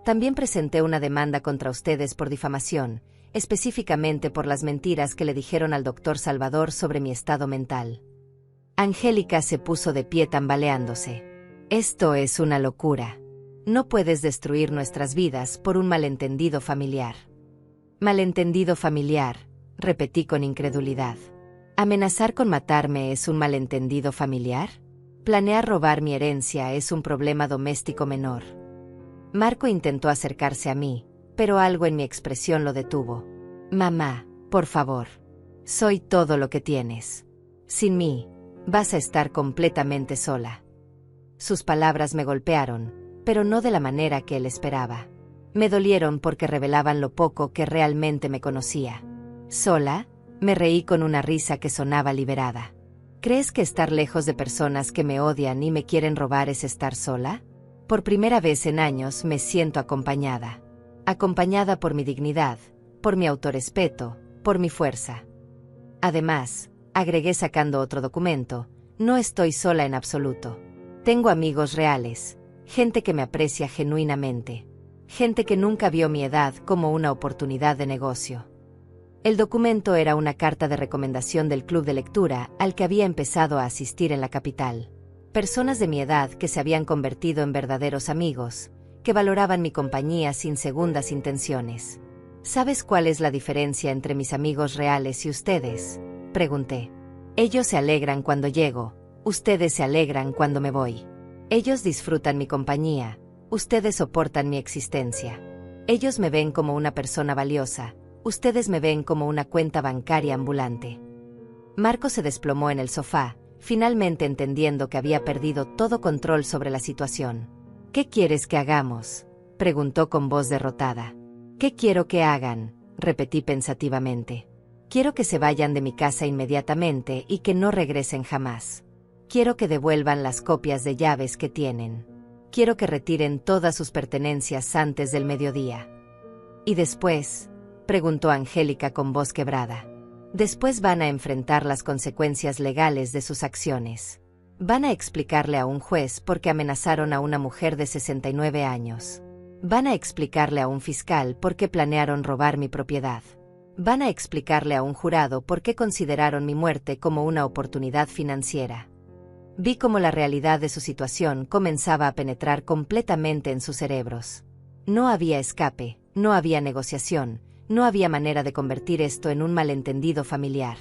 También presenté una demanda contra ustedes por difamación, específicamente por las mentiras que le dijeron al doctor Salvador sobre mi estado mental. Angélica se puso de pie tambaleándose. Esto es una locura. No puedes destruir nuestras vidas por un malentendido familiar. Malentendido familiar, repetí con incredulidad. ¿Amenazar con matarme es un malentendido familiar? ¿Planear robar mi herencia es un problema doméstico menor? Marco intentó acercarse a mí, pero algo en mi expresión lo detuvo. Mamá, por favor. Soy todo lo que tienes. Sin mí, vas a estar completamente sola. Sus palabras me golpearon, pero no de la manera que él esperaba. Me dolieron porque revelaban lo poco que realmente me conocía. ¿Sola? Me reí con una risa que sonaba liberada. ¿Crees que estar lejos de personas que me odian y me quieren robar es estar sola? Por primera vez en años me siento acompañada. Acompañada por mi dignidad, por mi autorrespeto, por mi fuerza. Además, agregué sacando otro documento, no estoy sola en absoluto. Tengo amigos reales, gente que me aprecia genuinamente, gente que nunca vio mi edad como una oportunidad de negocio. El documento era una carta de recomendación del club de lectura al que había empezado a asistir en la capital. Personas de mi edad que se habían convertido en verdaderos amigos, que valoraban mi compañía sin segundas intenciones. ¿Sabes cuál es la diferencia entre mis amigos reales y ustedes?, pregunté. Ellos se alegran cuando llego, ustedes se alegran cuando me voy. Ellos disfrutan mi compañía, ustedes soportan mi existencia. Ellos me ven como una persona valiosa, ustedes me ven como una cuenta bancaria ambulante. Marco se desplomó en el sofá, finalmente entendiendo que había perdido todo control sobre la situación. ¿Qué quieres que hagamos?, preguntó con voz derrotada. ¿Qué quiero que hagan?, repetí pensativamente. Quiero que se vayan de mi casa inmediatamente y que no regresen jamás. Quiero que devuelvan las copias de llaves que tienen. Quiero que retiren todas sus pertenencias antes del mediodía. ¿Y después?, preguntó Angélica con voz quebrada. Después van a enfrentar las consecuencias legales de sus acciones. Van a explicarle a un juez por qué amenazaron a una mujer de 69 años. Van a explicarle a un fiscal por qué planearon robar mi propiedad. Van a explicarle a un jurado por qué consideraron mi muerte como una oportunidad financiera. Vi cómo la realidad de su situación comenzaba a penetrar completamente en sus cerebros. No había escape, no había negociación, no había manera de convertir esto en un malentendido familiar.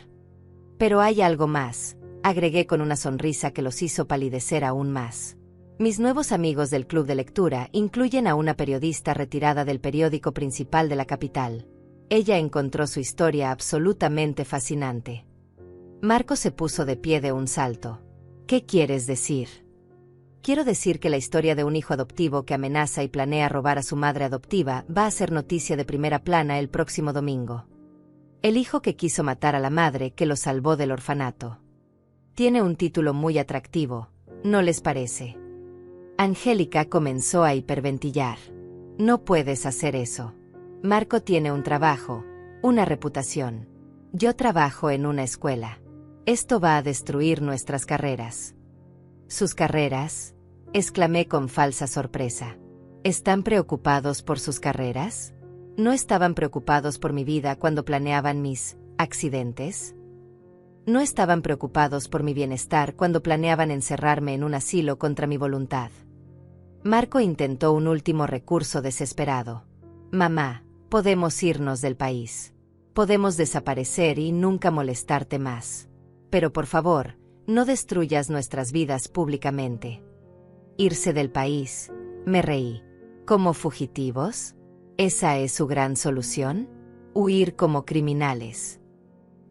Pero hay algo más, agregué con una sonrisa que los hizo palidecer aún más. Mis nuevos amigos del club de lectura incluyen a una periodista retirada del periódico principal de la capital. Ella encontró su historia absolutamente fascinante. Marco se puso de pie de un salto. ¿Qué quieres decir? Quiero decir que la historia de un hijo adoptivo que amenaza y planea robar a su madre adoptiva va a ser noticia de primera plana el próximo domingo. El hijo que quiso matar a la madre que lo salvó del orfanato. Tiene un título muy atractivo, ¿no les parece? Angélica comenzó a hiperventilar. No puedes hacer eso. Marco tiene un trabajo, una reputación. Yo trabajo en una escuela. Esto va a destruir nuestras carreras. ¿Sus carreras? Exclamé con falsa sorpresa. ¿Están preocupados por sus carreras? ¿No estaban preocupados por mi vida cuando planeaban mis accidentes? ¿No estaban preocupados por mi bienestar cuando planeaban encerrarme en un asilo contra mi voluntad? Marco intentó un último recurso desesperado. Mamá, podemos irnos del país. Podemos desaparecer y nunca molestarte más. Pero por favor, no destruyas nuestras vidas públicamente. ¿Irse del país? Me reí. ¿Como fugitivos? ¿Esa es su gran solución? ¿Huir como criminales?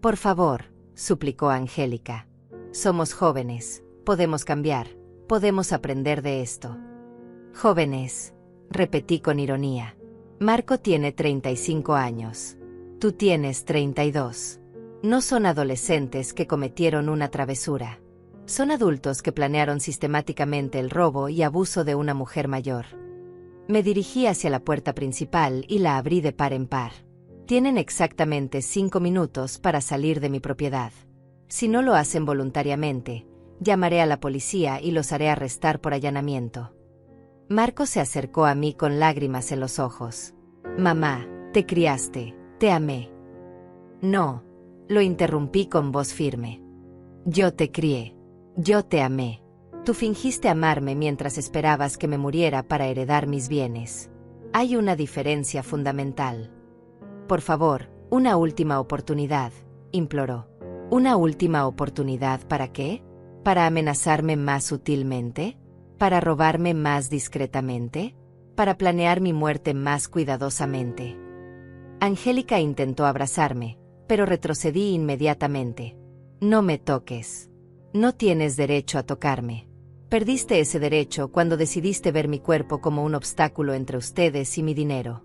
Por favor, suplicó Angélica. Somos jóvenes, podemos cambiar, podemos aprender de esto. Jóvenes, repetí con ironía. Marco tiene 35 años. Tú tienes 32. No son adolescentes que cometieron una travesura. Son adultos que planearon sistemáticamente el robo y abuso de una mujer mayor. Me dirigí hacia la puerta principal y la abrí de par en par. Tienen exactamente 5 minutos para salir de mi propiedad. Si no lo hacen voluntariamente, llamaré a la policía y los haré arrestar por allanamiento. Marco se acercó a mí con lágrimas en los ojos. Mamá, te criaste, te amé. No, lo interrumpí con voz firme. Yo te crié, yo te amé. Tú fingiste amarme mientras esperabas que me muriera para heredar mis bienes. Hay una diferencia fundamental. Por favor, una última oportunidad, imploró. ¿Una última oportunidad para qué? ¿Para amenazarme más sutilmente? ¿Para robarme más discretamente? ¿Para planear mi muerte más cuidadosamente? Angélica intentó abrazarme, pero retrocedí inmediatamente. No me toques. No tienes derecho a tocarme. Perdiste ese derecho cuando decidiste ver mi cuerpo como un obstáculo entre ustedes y mi dinero.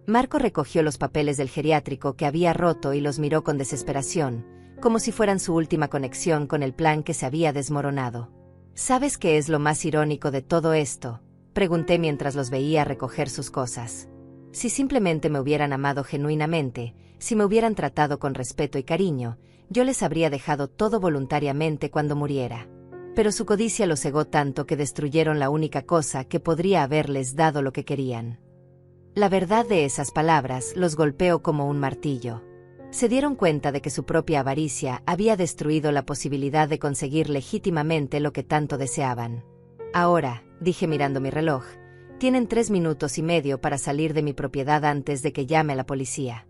Marco recogió los papeles del geriátrico que había roto y los miró con desesperación, como si fueran su última conexión con el plan que se había desmoronado. ¿Sabes qué es lo más irónico de todo esto?, pregunté mientras los veía recoger sus cosas. Si simplemente me hubieran amado genuinamente, si me hubieran tratado con respeto y cariño, yo les habría dejado todo voluntariamente cuando muriera. Pero su codicia los cegó tanto que destruyeron la única cosa que podría haberles dado lo que querían. La verdad de esas palabras los golpeó como un martillo. Se dieron cuenta de que su propia avaricia había destruido la posibilidad de conseguir legítimamente lo que tanto deseaban. Ahora, dije mirando mi reloj, tienen 3 minutos y medio para salir de mi propiedad antes de que llame a la policía.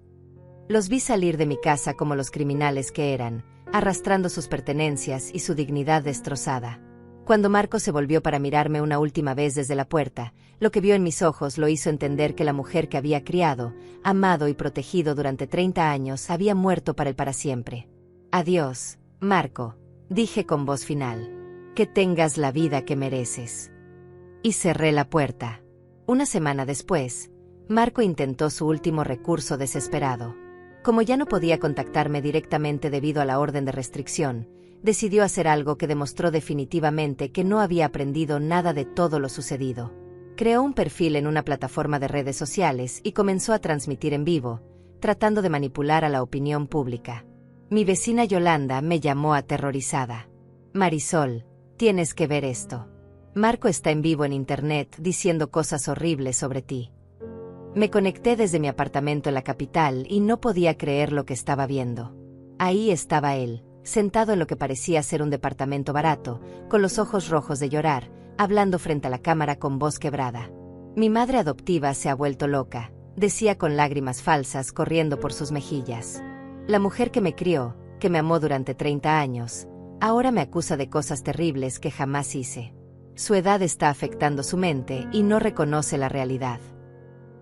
Los vi salir de mi casa como los criminales que eran, arrastrando sus pertenencias y su dignidad destrozada. Cuando Marco se volvió para mirarme una última vez desde la puerta, lo que vio en mis ojos lo hizo entender que la mujer que había criado, amado y protegido durante 30 años había muerto para siempre. Adiós, Marco, dije con voz final. Que tengas la vida que mereces. Y cerré la puerta. Una semana después, Marco intentó su último recurso desesperado. Como ya no podía contactarme directamente debido a la orden de restricción, decidió hacer algo que demostró definitivamente que no había aprendido nada de todo lo sucedido. Creó un perfil en una plataforma de redes sociales y comenzó a transmitir en vivo, tratando de manipular a la opinión pública. Mi vecina Yolanda me llamó aterrorizada. Marisol, Tienes que ver esto. Marco está en vivo en internet diciendo cosas horribles sobre ti. Me conecté desde mi apartamento en la capital y no podía creer lo que estaba viendo. Ahí estaba él, sentado en lo que parecía ser un departamento barato, con los ojos rojos de llorar, hablando frente a la cámara con voz quebrada. Mi madre adoptiva se ha vuelto loca, decía con lágrimas falsas corriendo por sus mejillas. La mujer que me crió, que me amó durante 30 años, ahora me acusa de cosas terribles que jamás hice. Su edad está afectando su mente y no reconoce la realidad.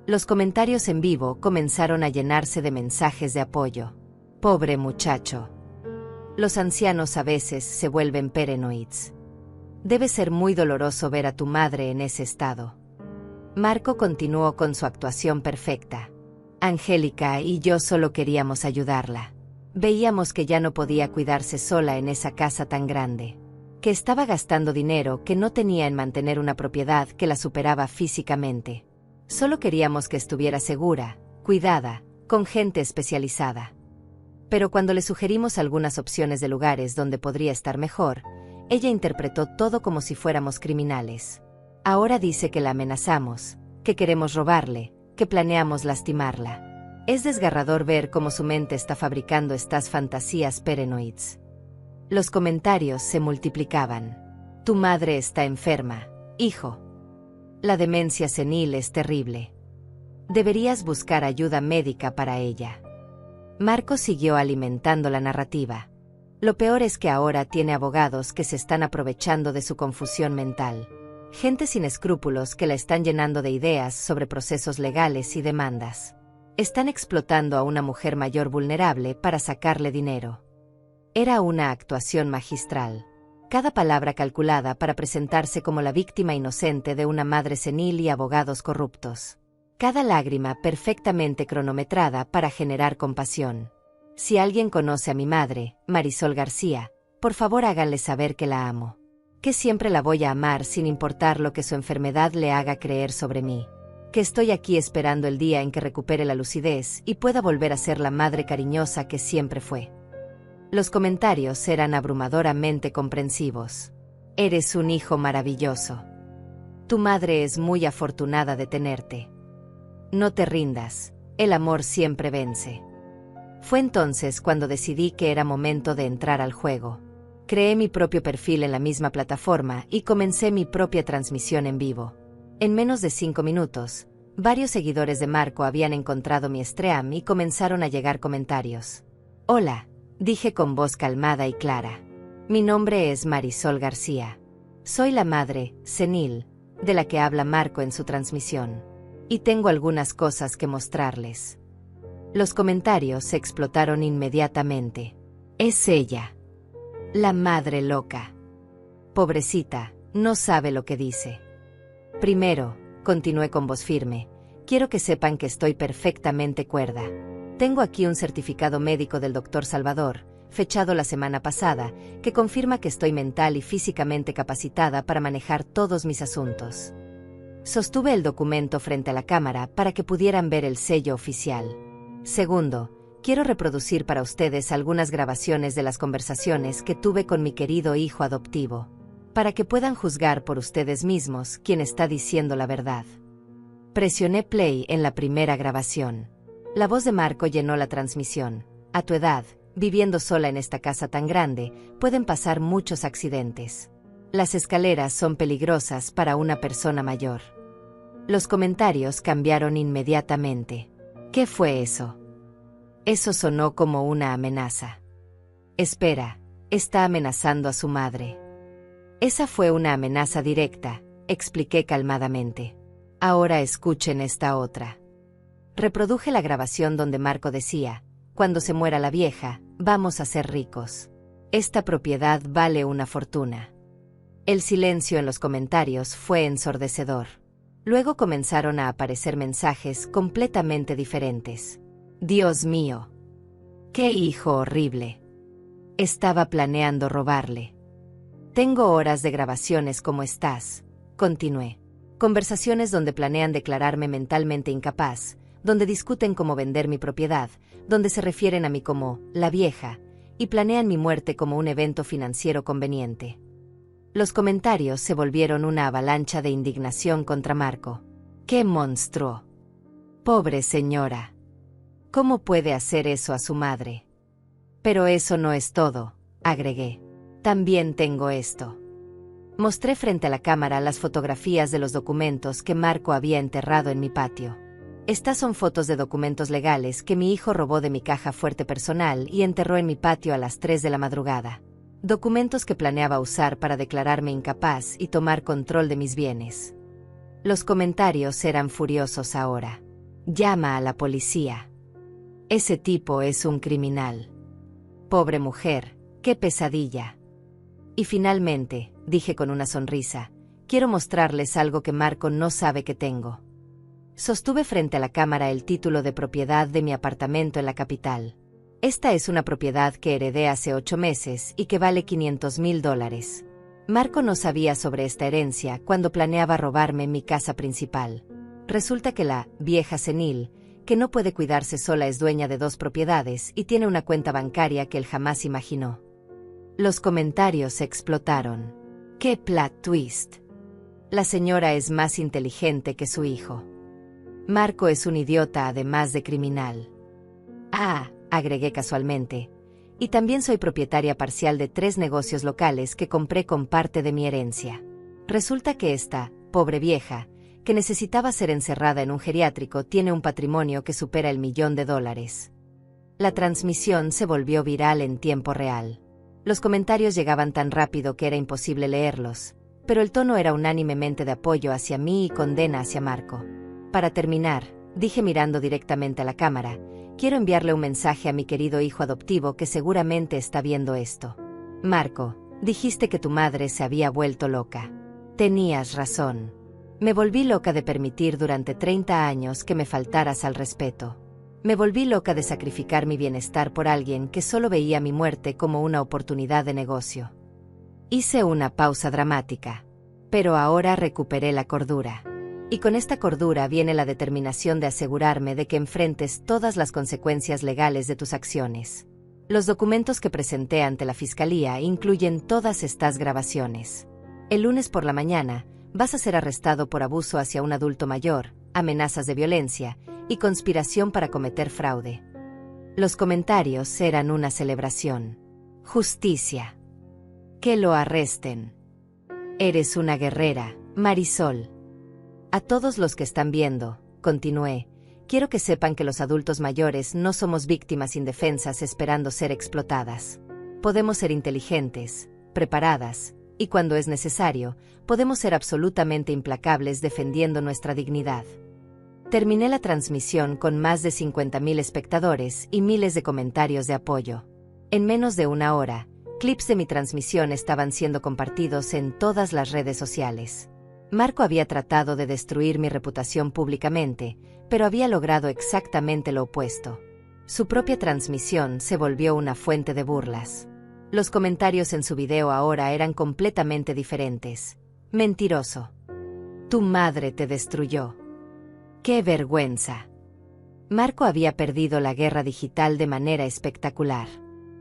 Los comentarios en vivo comenzaron a llenarse de mensajes de apoyo. Pobre muchacho. Los ancianos a veces se vuelven paranoids. Debe ser muy doloroso ver a tu madre en ese estado. Marco continuó con su actuación perfecta. Angélica y yo solo queríamos ayudarla. Veíamos que ya no podía cuidarse sola en esa casa tan grande. Que estaba gastando dinero que no tenía en mantener una propiedad que la superaba físicamente. Solo queríamos que estuviera segura, cuidada, con gente especializada. Pero cuando le sugerimos algunas opciones de lugares donde podría estar mejor, ella interpretó todo como si fuéramos criminales. Ahora dice que la amenazamos, que queremos robarle, que planeamos lastimarla. Es desgarrador ver cómo su mente está fabricando estas fantasías paranoids. Los comentarios se multiplicaban. Tu madre está enferma, hijo. La demencia senil es terrible. Deberías buscar ayuda médica para ella. Marco siguió alimentando la narrativa. Lo peor es que ahora tiene abogados que se están aprovechando de su confusión mental. Gente sin escrúpulos que la están llenando de ideas sobre procesos legales y demandas. Están explotando a una mujer mayor vulnerable para sacarle dinero. Era una actuación magistral. Cada palabra calculada para presentarse como la víctima inocente de una madre senil y abogados corruptos. Cada lágrima perfectamente cronometrada para generar compasión. Si alguien conoce a mi madre, Marisol García, por favor háganle saber que la amo. Que siempre la voy a amar sin importar lo que su enfermedad le haga creer sobre mí. Que estoy aquí esperando el día en que recupere la lucidez y pueda volver a ser la madre cariñosa que siempre fue. Los comentarios eran abrumadoramente comprensivos. Eres un hijo maravilloso. Tu madre es muy afortunada de tenerte. No te rindas, el amor siempre vence. Fue entonces cuando decidí que era momento de entrar al juego. Creé mi propio perfil en la misma plataforma y comencé mi propia transmisión en vivo. En menos de 5 minutos, varios seguidores de Marco habían encontrado mi stream y comenzaron a llegar comentarios. Hola, dije con voz calmada y clara. Mi nombre es Marisol García. Soy la madre, senil, de la que habla Marco en su transmisión. Y tengo algunas cosas que mostrarles. Los comentarios se explotaron inmediatamente. Es ella. La madre loca. Pobrecita, no sabe lo que dice. Primero, continué con voz firme, quiero que sepan que estoy perfectamente cuerda. Tengo aquí un certificado médico del Dr. Salvador, fechado la semana pasada, que confirma que estoy mental y físicamente capacitada para manejar todos mis asuntos. Sostuve el documento frente a la cámara para que pudieran ver el sello oficial. Segundo, quiero reproducir para ustedes algunas grabaciones de las conversaciones que tuve con mi querido hijo adoptivo, para que puedan juzgar por ustedes mismos quién está diciendo la verdad. Presioné play en la primera grabación. La voz de Marco llenó la transmisión. A tu edad, viviendo sola en esta casa tan grande, pueden pasar muchos accidentes. Las escaleras son peligrosas para una persona mayor. Los comentarios cambiaron inmediatamente. ¿Qué fue eso? Eso sonó como una amenaza. Espera, está amenazando a su madre. Esa fue una amenaza directa, expliqué calmadamente. Ahora escuchen esta otra. Reproduje la grabación donde Marco decía, cuando se muera la vieja, vamos a ser ricos. Esta propiedad vale una fortuna. El silencio en los comentarios fue ensordecedor. Luego comenzaron a aparecer mensajes completamente diferentes. Dios mío. ¡Qué hijo horrible! Estaba planeando robarle. Tengo horas de grabaciones como estás, continué. Conversaciones donde planean declararme mentalmente incapaz, donde discuten cómo vender mi propiedad, donde se refieren a mí como la vieja, y planean mi muerte como un evento financiero conveniente. Los comentarios se volvieron una avalancha de indignación contra Marco. ¡Qué monstruo! Pobre señora. ¿Cómo puede hacer eso a su madre? Pero eso no es todo, agregué. También tengo esto. Mostré frente a la cámara las fotografías de los documentos que Marco había enterrado en mi patio. Estas son fotos de documentos legales que mi hijo robó de mi caja fuerte personal y enterró en mi patio a las 3 de la madrugada. Documentos que planeaba usar para declararme incapaz y tomar control de mis bienes. Los comentarios eran furiosos ahora. Llama a la policía. Ese tipo es un criminal. Pobre mujer, qué pesadilla. Y finalmente, dije con una sonrisa, quiero mostrarles algo que Marco no sabe que tengo. Sostuve frente a la cámara el título de propiedad de mi apartamento en la capital. Esta es una propiedad que heredé hace 8 meses y que vale $500,000. Marco no sabía sobre esta herencia cuando planeaba robarme mi casa principal. Resulta que la vieja senil, que no puede cuidarse sola, es dueña de 2 propiedades y tiene una cuenta bancaria que él jamás imaginó. Los comentarios explotaron. ¡Qué plot twist! La señora es más inteligente que su hijo. Marco es un idiota además de criminal. Ah, agregué casualmente. Y también soy propietaria parcial de 3 negocios locales que compré con parte de mi herencia. Resulta que esta, pobre vieja, que necesitaba ser encerrada en un geriátrico, tiene un patrimonio que supera el $1.000.000. La transmisión se volvió viral en tiempo real. Los comentarios llegaban tan rápido que era imposible leerlos, pero el tono era unánimemente de apoyo hacia mí y condena hacia Marco. Para terminar, dije mirando directamente a la cámara, quiero enviarle un mensaje a mi querido hijo adoptivo que seguramente está viendo esto. Marco, dijiste que tu madre se había vuelto loca. Tenías razón. Me volví loca de permitir durante 30 años que me faltaras al respeto. Me volví loca de sacrificar mi bienestar por alguien que solo veía mi muerte como una oportunidad de negocio. Hice una pausa dramática. Pero ahora recuperé la cordura. Y con esta cordura viene la determinación de asegurarme de que enfrentes todas las consecuencias legales de tus acciones. Los documentos que presenté ante la fiscalía incluyen todas estas grabaciones. El lunes por la mañana, vas a ser arrestado por abuso hacia un adulto mayor, amenazas de violencia y conspiración para cometer fraude. Los comentarios eran una celebración. Justicia. Que lo arresten. Eres una guerrera, Marisol. A todos los que están viendo, continué, quiero que sepan que los adultos mayores no somos víctimas indefensas esperando ser explotadas. Podemos ser inteligentes, preparadas, y cuando es necesario, podemos ser absolutamente implacables defendiendo nuestra dignidad. Terminé la transmisión con más de 50,000 espectadores y miles de comentarios de apoyo. En menos de una hora, clips de mi transmisión estaban siendo compartidos en todas las redes sociales. Marco había tratado de destruir mi reputación públicamente, pero había logrado exactamente lo opuesto. Su propia transmisión se volvió una fuente de burlas. Los comentarios en su video ahora eran completamente diferentes. Mentiroso. Tu madre te destruyó. ¡Qué vergüenza! Marco había perdido la guerra digital de manera espectacular.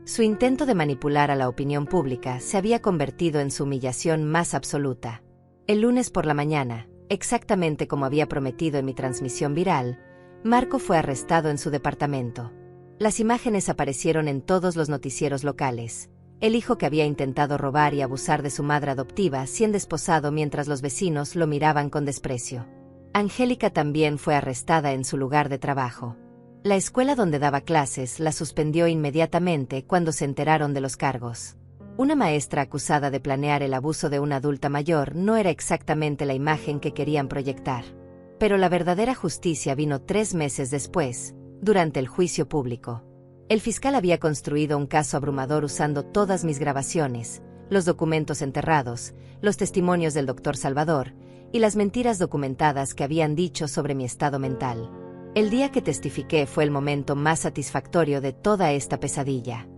Su intento de manipular a la opinión pública se había convertido en su humillación más absoluta. El lunes por la mañana, exactamente como había prometido en mi transmisión viral, Marco fue arrestado en su departamento. Las imágenes aparecieron en todos los noticieros locales. El hijo que había intentado robar y abusar de su madre adoptiva siendo esposado mientras los vecinos lo miraban con desprecio. Angélica también fue arrestada en su lugar de trabajo. La escuela donde daba clases la suspendió inmediatamente cuando se enteraron de los cargos. Una maestra acusada de planear el abuso de una adulta mayor no era exactamente la imagen que querían proyectar. Pero la verdadera justicia vino 3 meses después, durante el juicio público. El fiscal había construido un caso abrumador usando todas mis grabaciones, los documentos enterrados, los testimonios del doctor Salvador y las mentiras documentadas que habían dicho sobre mi estado mental. El día que testifiqué fue el momento más satisfactorio de toda esta pesadilla.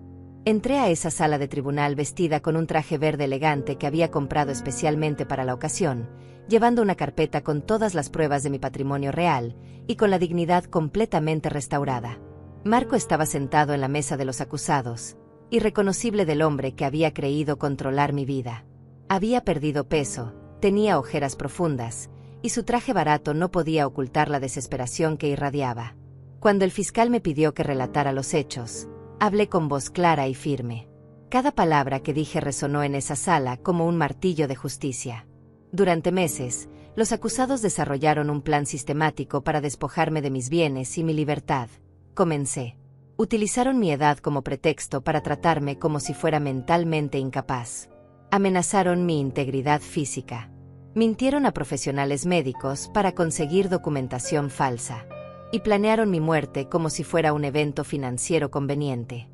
Entré a esa sala de tribunal vestida con un traje verde elegante que había comprado especialmente para la ocasión, llevando una carpeta con todas las pruebas de mi patrimonio real y con la dignidad completamente restaurada. Marco estaba sentado en la mesa de los acusados, irreconocible del hombre que había creído controlar mi vida. Había perdido peso, tenía ojeras profundas, y su traje barato no podía ocultar la desesperación que irradiaba. Cuando el fiscal me pidió que relatara los hechos, hablé con voz clara y firme. Cada palabra que dije resonó en esa sala como un martillo de justicia. Durante meses, los acusados desarrollaron un plan sistemático para despojarme de mis bienes y mi libertad. Comencé. Utilizaron mi edad como pretexto para tratarme como si fuera mentalmente incapaz. Amenazaron mi integridad física. Mintieron a profesionales médicos para conseguir documentación falsa. Y planearon mi muerte como si fuera un evento financiero conveniente.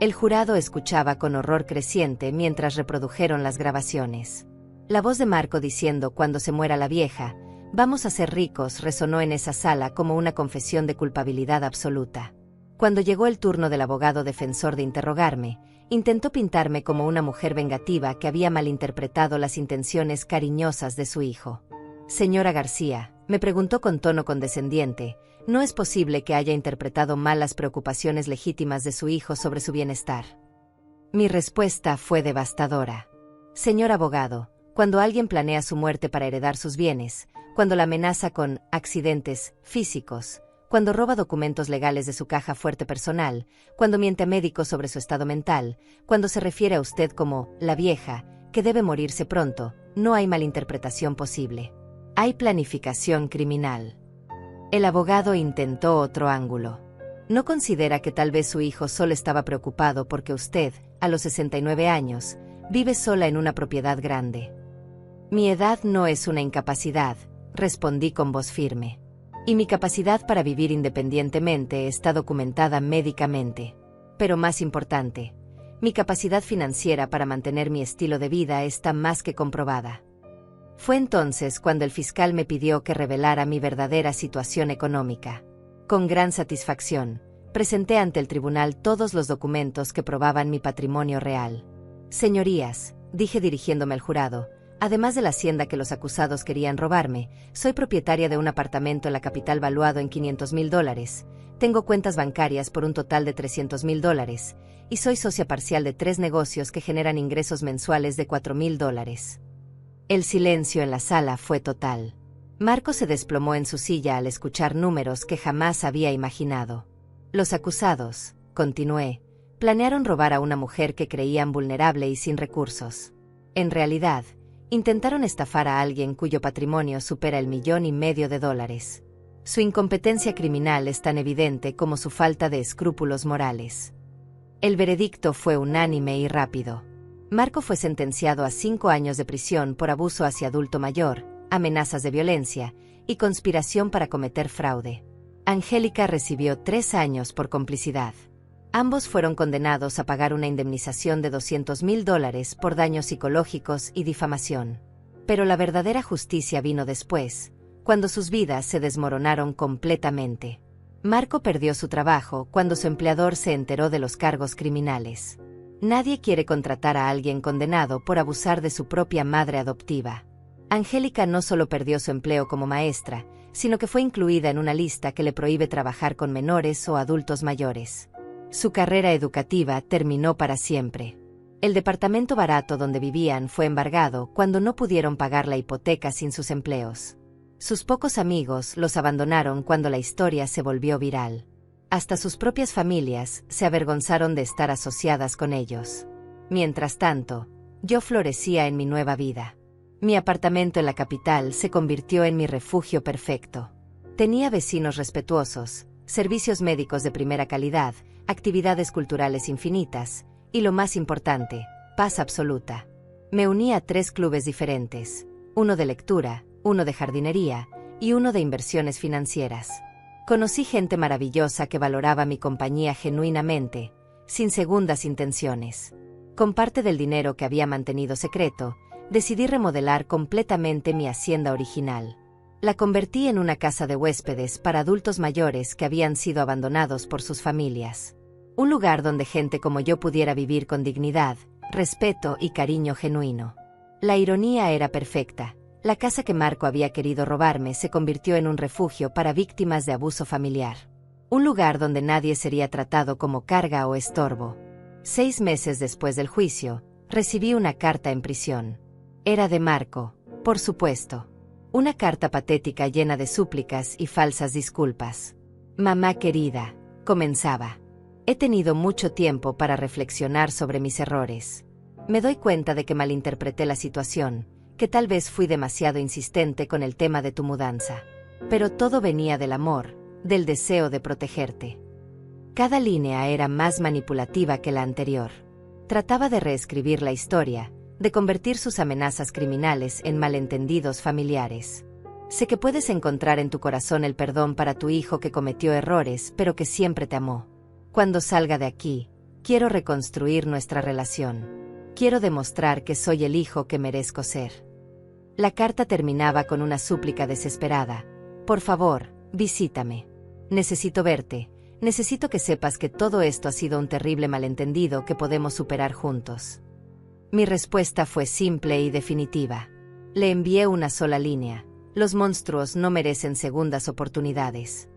El jurado escuchaba con horror creciente mientras reprodujeron las grabaciones. La voz de Marco diciendo "cuando se muera la vieja, vamos a ser ricos" resonó en esa sala como una confesión de culpabilidad absoluta. Cuando llegó el turno del abogado defensor de interrogarme, intentó pintarme como una mujer vengativa que había malinterpretado las intenciones cariñosas de su hijo. «Señora García», me preguntó con tono condescendiente, «¿no es posible que haya interpretado mal las preocupaciones legítimas de su hijo sobre su bienestar?» Mi respuesta fue devastadora. «Señor abogado, cuando alguien planea su muerte para heredar sus bienes, cuando la amenaza con accidentes físicos, cuando roba documentos legales de su caja fuerte personal, cuando miente a médicos sobre su estado mental, cuando se refiere a usted como la vieja, que debe morirse pronto, no hay malinterpretación posible. Hay planificación criminal». El abogado intentó otro ángulo. ¿No considera que tal vez su hijo solo estaba preocupado porque usted, a los 69 años, vive sola en una propiedad grande? Mi edad no es una incapacidad, respondí con voz firme. Y mi capacidad para vivir independientemente está documentada médicamente. Pero más importante, mi capacidad financiera para mantener mi estilo de vida está más que comprobada. Fue entonces cuando el fiscal me pidió que revelara mi verdadera situación económica. Con gran satisfacción, presenté ante el tribunal todos los documentos que probaban mi patrimonio real. «Señorías», dije dirigiéndome al jurado, «además de la hacienda que los acusados querían robarme, soy propietaria de un apartamento en la capital valuado en $500,000, tengo cuentas bancarias por un total de $300,000, y soy socia parcial de 3 negocios que generan ingresos mensuales de $4,000. El silencio en la sala fue total. Marco se desplomó en su silla al escuchar números que jamás había imaginado. «Los acusados», continué, «planearon robar a una mujer que creían vulnerable y sin recursos. En realidad, intentaron estafar a alguien cuyo patrimonio supera el $1,500,000. Su incompetencia criminal es tan evidente como su falta de escrúpulos morales». El veredicto fue unánime y rápido. Marco fue sentenciado a 5 años de prisión por abuso hacia adulto mayor, amenazas de violencia y conspiración para cometer fraude. Angélica recibió 3 años por complicidad. Ambos fueron condenados a pagar una indemnización de $200,000 por daños psicológicos y difamación. Pero la verdadera justicia vino después, cuando sus vidas se desmoronaron completamente. Marco perdió su trabajo cuando su empleador se enteró de los cargos criminales. Nadie quiere contratar a alguien condenado por abusar de su propia madre adoptiva. Angélica no solo perdió su empleo como maestra, sino que fue incluida en una lista que le prohíbe trabajar con menores o adultos mayores. Su carrera educativa terminó para siempre. El departamento barato donde vivían fue embargado cuando no pudieron pagar la hipoteca sin sus empleos. Sus pocos amigos los abandonaron cuando la historia se volvió viral. Hasta sus propias familias se avergonzaron de estar asociadas con ellos. Mientras tanto, yo florecía en mi nueva vida. Mi apartamento en la capital se convirtió en mi refugio perfecto. Tenía vecinos respetuosos, servicios médicos de primera calidad, actividades culturales infinitas, y lo más importante, paz absoluta. Me uní a 3 clubes diferentes, uno de lectura, uno de jardinería y uno de inversiones financieras. Conocí gente maravillosa que valoraba mi compañía genuinamente, sin segundas intenciones. Con parte del dinero que había mantenido secreto, decidí remodelar completamente mi hacienda original. La convertí en una casa de huéspedes para adultos mayores que habían sido abandonados por sus familias. Un lugar donde gente como yo pudiera vivir con dignidad, respeto y cariño genuino. La ironía era perfecta. La casa que Marco había querido robarme se convirtió en un refugio para víctimas de abuso familiar. Un lugar donde nadie sería tratado como carga o estorbo. 6 meses después del juicio, recibí una carta en prisión. Era de Marco, por supuesto. Una carta patética llena de súplicas y falsas disculpas. Mamá querida, comenzaba. He tenido mucho tiempo para reflexionar sobre mis errores. Me doy cuenta de que malinterpreté la situación, que tal vez fui demasiado insistente con el tema de tu mudanza. Pero todo venía del amor, del deseo de protegerte. Cada línea era más manipulativa que la anterior. Trataba de reescribir la historia, de convertir sus amenazas criminales en malentendidos familiares. Sé que puedes encontrar en tu corazón el perdón para tu hijo que cometió errores, pero que siempre te amó. Cuando salga de aquí, quiero reconstruir nuestra relación. Quiero demostrar que soy el hijo que merezco ser. La carta terminaba con una súplica desesperada. Por favor, visítame. Necesito verte. Necesito que sepas que todo esto ha sido un terrible malentendido que podemos superar juntos. Mi respuesta fue simple y definitiva. Le envié una sola línea. Los monstruos no merecen segundas oportunidades.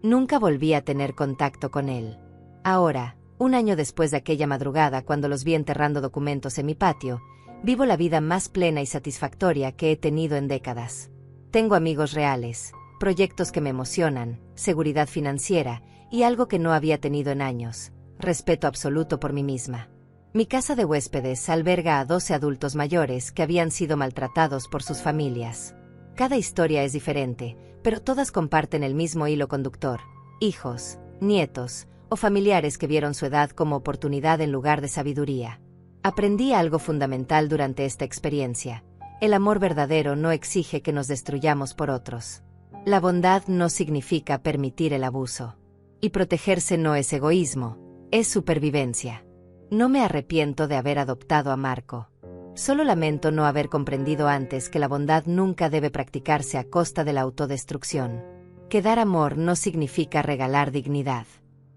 Nunca volví a tener contacto con él. Ahora, un año después de aquella madrugada cuando los vi enterrando documentos en mi patio, vivo la vida más plena y satisfactoria que he tenido en décadas. Tengo amigos reales, proyectos que me emocionan, seguridad financiera y algo que no había tenido en años, respeto absoluto por mí misma. Mi casa de huéspedes alberga a 12 adultos mayores que habían sido maltratados por sus familias. Cada historia es diferente, pero todas comparten el mismo hilo conductor: hijos, nietos o familiares que vieron su edad como oportunidad en lugar de sabiduría. Aprendí algo fundamental durante esta experiencia: el amor verdadero no exige que nos destruyamos por otros. La bondad no significa permitir el abuso. Y protegerse no es egoísmo, es supervivencia. No me arrepiento de haber adoptado a Marco. Solo lamento no haber comprendido antes que la bondad nunca debe practicarse a costa de la autodestrucción. Que dar amor no significa regalar dignidad.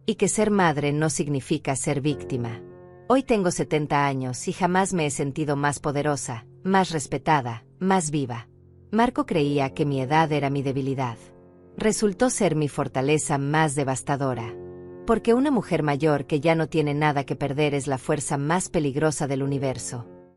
Y que ser madre no significa ser víctima. Hoy tengo 70 años y jamás me he sentido más poderosa, más respetada, más viva. Marco creía que mi edad era mi debilidad. Resultó ser mi fortaleza más devastadora. Porque una mujer mayor que ya no tiene nada que perder es la fuerza más peligrosa del universo.